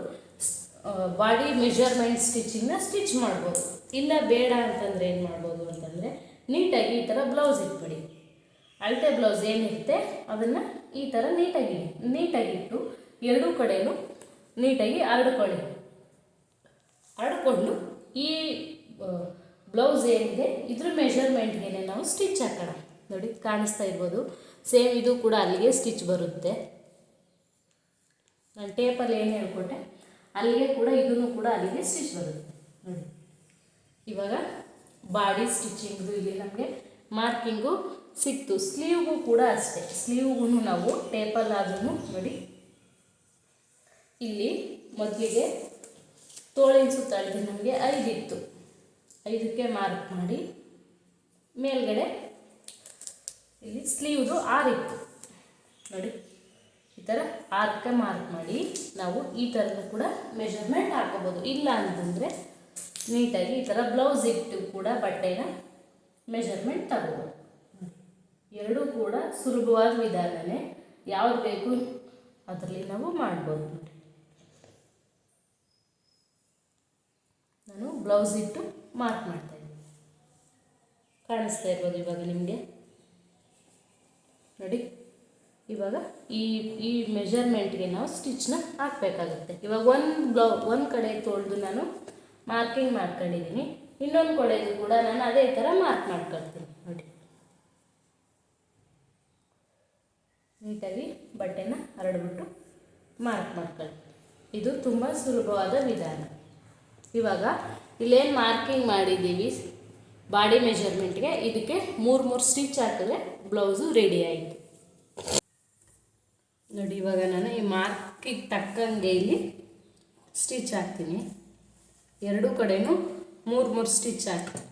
ಬಾಡಿ ಮೆಜರ್ಮೆಂಟ್ ಸ್ಟಿಚಿಂಗ್ನ ಸ್ಟಿಚ್ ಮಾಡ್ಬೋದು. ಇಲ್ಲ ಬೇಡ ಅಂತಂದರೆ ಏನು ಮಾಡ್ಬೋದು ಅಂತಂದರೆ ನೀಟಾಗಿ ಈ ಥರ ಬ್ಲೌಸ್ ಇಟ್ಬಿಡಿ. ಅಳತೆ ಬ್ಲೌಸ್ ಏನಿರುತ್ತೆ ಅದನ್ನು ಈ ಥರ ನೀಟಾಗಿಟ್ಟು ಎರಡೂ ಕಡೆಯೂ ನೀಟಾಗಿ ಹರಡ್ಕೊಂಡು ಈ ಬ್ಲೌಸ್ ಏನಿದೆ ಇದ್ರ ಮೆಜರ್ಮೆಂಟ್ಗೆ ನಾವು ಸ್ಟಿಚ್ ಹಾಕೋಣ. ನೋಡಿ ಕಾಣಿಸ್ತಾ ಇರ್ಬೋದು. ಸೇಮ್ ಇದು ಕೂಡ ಅಲ್ಲಿಗೆ ಸ್ಟಿಚ್ ಬರುತ್ತೆ. ನಾನು ಟೇಪಲ್ಲಿ ಏನು ಹೇಳ್ಕೊಟ್ಟೆ ಅಲ್ಲಿಗೆ ಕೂಡ ಇದನ್ನು ಕೂಡ ಅಲ್ಲಿಗೆ ಸ್ಟಿಚ್ ಬರುತ್ತೆ. ನೋಡಿ ಇವಾಗ ಬಾಡಿ ಸ್ಟಿಚಿಂಗ್ದು ಇಲ್ಲಿ ನಮಗೆ ಮಾರ್ಕಿಂಗು ಸಿಕ್ತು. ಸ್ಲೀವ್ಗೂ ಕೂಡ ಅಷ್ಟೇ. ಸ್ಲೀವ್ಗೂ ನಾವು ಟೇಪಲ್ಲಾದ್ರೂ ನೋಡಿ ಇಲ್ಲಿ ಮೊದಲಿಗೆ ತೋಳಿನ ಸುತ್ತಳತೆ ನಮಗೆ 5 ಇತ್ತು, 5ಕ್ಕೆ ಮಾರ್ಕ್ ಮಾಡಿ ಮೇಲ್ಗಡೆ ಇಲ್ಲಿ ಸ್ಲೀವ್ದು 6 ಇತ್ತು ನೋಡಿ. ಈ ಥರ 6ಕ್ಕೆ ಮಾರ್ಕ್ ಮಾಡಿ ನಾವು ಈ ಥರನೂ ಕೂಡ ಮೆಷರ್ಮೆಂಟ್ ಹಾಕೋಬೋದು. ಇಲ್ಲ ಅಂತಂದರೆ ನೀಟಾಗಿ ಈ ಥರ ಬ್ಲೌಸ್ ಇಟ್ಟು ಕೂಡ ಬಟ್ಟೆನ ಮೆಷರ್ಮೆಂಟ್ ತಗೋಬೋದು. ಎರಡೂ ಕೂಡ ಸುಲಭವಾದ ವಿಧಾನನೇ, ಯಾವ್ದು ಬೇಕು ಅದರಲ್ಲಿ ನಾವು ಮಾಡ್ಬೋದು ನೋಡಿ. ನಾನು ಬ್ಲೌಸ್ ಇಟ್ಟು ಮಾರ್ಕ್ ಮಾಡ್ತಾಯಿದ್ದೀನಿ, ಕಾಣಿಸ್ತಾ ಇರ್ಬೋದು ಇವಾಗ ನಿಮಗೆ ನೋಡಿ. ಇವಾಗ ಈ ಮೆಷರ್ಮೆಂಟ್ಗೆ ನಾವು ಸ್ಟಿಚ್ನ ಹಾಕಬೇಕಾಗುತ್ತೆ. ಇವಾಗ ಒಂದು ಕಡೆ ತೊಳೆದು ನಾನು ಮಾರ್ಕಿಂಗ್ ಮಾಡ್ಕೊಂಡಿದ್ದೀನಿ, ಇನ್ನೊಂದು ಕಡೆದು ಕೂಡ ನಾನು ಅದೇ ಥರ ಮಾರ್ಕ್ ಮಾಡ್ಕೊಳ್ತೀನಿ ನೋಡಿ. ನೀಟಾಗಿ ಬಟ್ಟೆನ ಹರಡ್ಬಿಟ್ಟು ಮಾರ್ಕ್ ಮಾಡ್ಕೊಳ್ತೀನಿ. ಇದು ತುಂಬ ಸುಲಭವಾದ ವಿಧಾನ. ಇವಾಗ ಇಲ್ಲೇನು ಮಾರ್ಕಿಂಗ್ ಮಾಡಿದ್ದೀವಿ ಬಾಡಿ ಮೆಷರ್ಮೆಂಟ್ಗೆ, ಇದಕ್ಕೆ 3 ಸ್ಟಿಚ್ ಹಾಕಿದ್ರೆ ಬ್ಲೌಸು ರೆಡಿ ಆಯಿತು ನೋಡಿ. ಇವಾಗ ನಾನು ಈ ಮಾರ್ಕಿಗೆ ತಕ್ಕಂಗೆ ಇಲ್ಲಿ ಸ್ಟಿಚ್ ಹಾಕ್ತೀನಿ. ಎರಡೂ ಕಡೆನೂ 3 ಸ್ಟಿಚ್ ಹಾಕ್ತೀನಿ.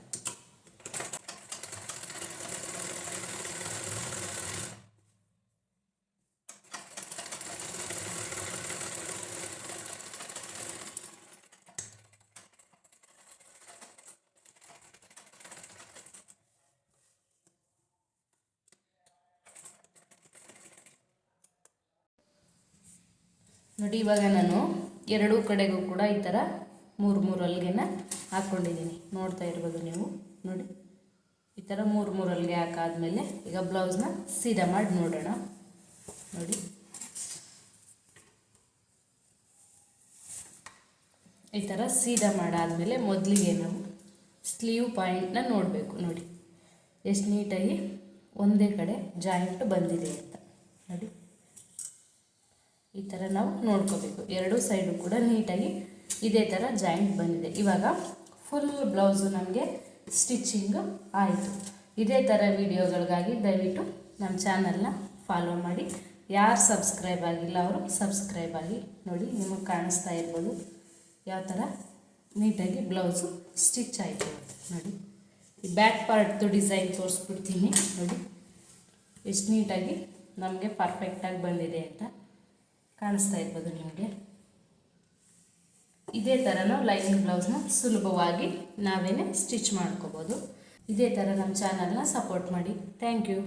ನೋಡಿ ಇವಾಗ ನಾನು ಎರಡೂ ಕಡೆಗೂ ಕೂಡ ಈ ಥರ 3 ಹೊಲಿಗೆನ ಹಾಕ್ಕೊಂಡಿದ್ದೀನಿ, ನೋಡ್ತಾ ಇರ್ಬೋದು ನೀವು ನೋಡಿ. ಈ ಥರ 3 ಹೊಲಿಗೆ ಹಾಕಾದ್ಮೇಲೆ ಈಗ ಬ್ಲೌಸ್ನ ಸೀದಾ ಮಾಡಿ ನೋಡೋಣ ನೋಡಿ. ಈ ಥರ ಸೀದಾ ಮಾಡಾದಮೇಲೆ ಮೊದಲಿಗೆ ನಾವು ಸ್ಲೀವ್ ಪಾಯಿಂಟ್ನ ನೋಡಬೇಕು ನೋಡಿ, ಎಷ್ಟು ನೀಟಾಗಿ ಒಂದೇ ಕಡೆ ಜಾಯಿಂಟ್ ಬಂದಿದೆ ಅಂತ ನೋಡಿ. ಈ ಥರ ನಾವು ನೋಡ್ಕೋಬೇಕು, ಎರಡೂ ಸೈಡು ಕೂಡ ನೀಟಾಗಿ ಇದೇ ಥರ ಜಾಯಿಂಟ್ ಬಂದಿದೆ. ಇವಾಗ ಫುಲ್ ಬ್ಲೌಸು ನಮಗೆ ಸ್ಟಿಚಿಂಗು ಆಯಿತು. ಇದೇ ಥರ ವಿಡಿಯೋಗಳಿಗಾಗಿ ದಯವಿಟ್ಟು ನಮ್ಮ ಚಾನಲ್ನ ಫಾಲೋ ಮಾಡಿ. ಯಾರು ಸಬ್ಸ್ಕ್ರೈಬ್ ಆಗಿಲ್ಲ ಅವರು ಸಬ್ಸ್ಕ್ರೈಬ್ ಆಗಿ ನೋಡಿ. ನಿಮಗೆ ಕಾಣಿಸ್ತಾ ಇರ್ಬೋದು ಯಾವ ಥರ ನೀಟಾಗಿ ಬ್ಲೌಸು ಸ್ಟಿಚ್ ಆಯಿತು ನೋಡಿ. ಈ ಬ್ಯಾಕ್ ಪಾರ್ಟ್ದು ಡಿಸೈನ್ ತೋರಿಸ್ಬಿಡ್ತೀನಿ ನೋಡಿ, ಎಷ್ಟು ನೀಟಾಗಿ ನಮಗೆ ಪರ್ಫೆಕ್ಟಾಗಿ ಬಂದಿದೆ ಅಂತ ಕಾಣಿಸ್ತಾ ಇರ್ಬೋದು ನಿಮಗೆ. ಇದೇ ಥರ ನಾವು ಲೈನಿಂಗ್ ಬ್ಲೌಸ್ನ ಸುಲಭವಾಗಿ ನಾವೇನೇ ಸ್ಟಿಚ್ ಮಾಡ್ಕೋಬೋದು. ಇದೇ ಥರ ನಮ್ಮ ಚಾನಲ್ನ ಸಪೋರ್ಟ್ ಮಾಡಿ. Thank you.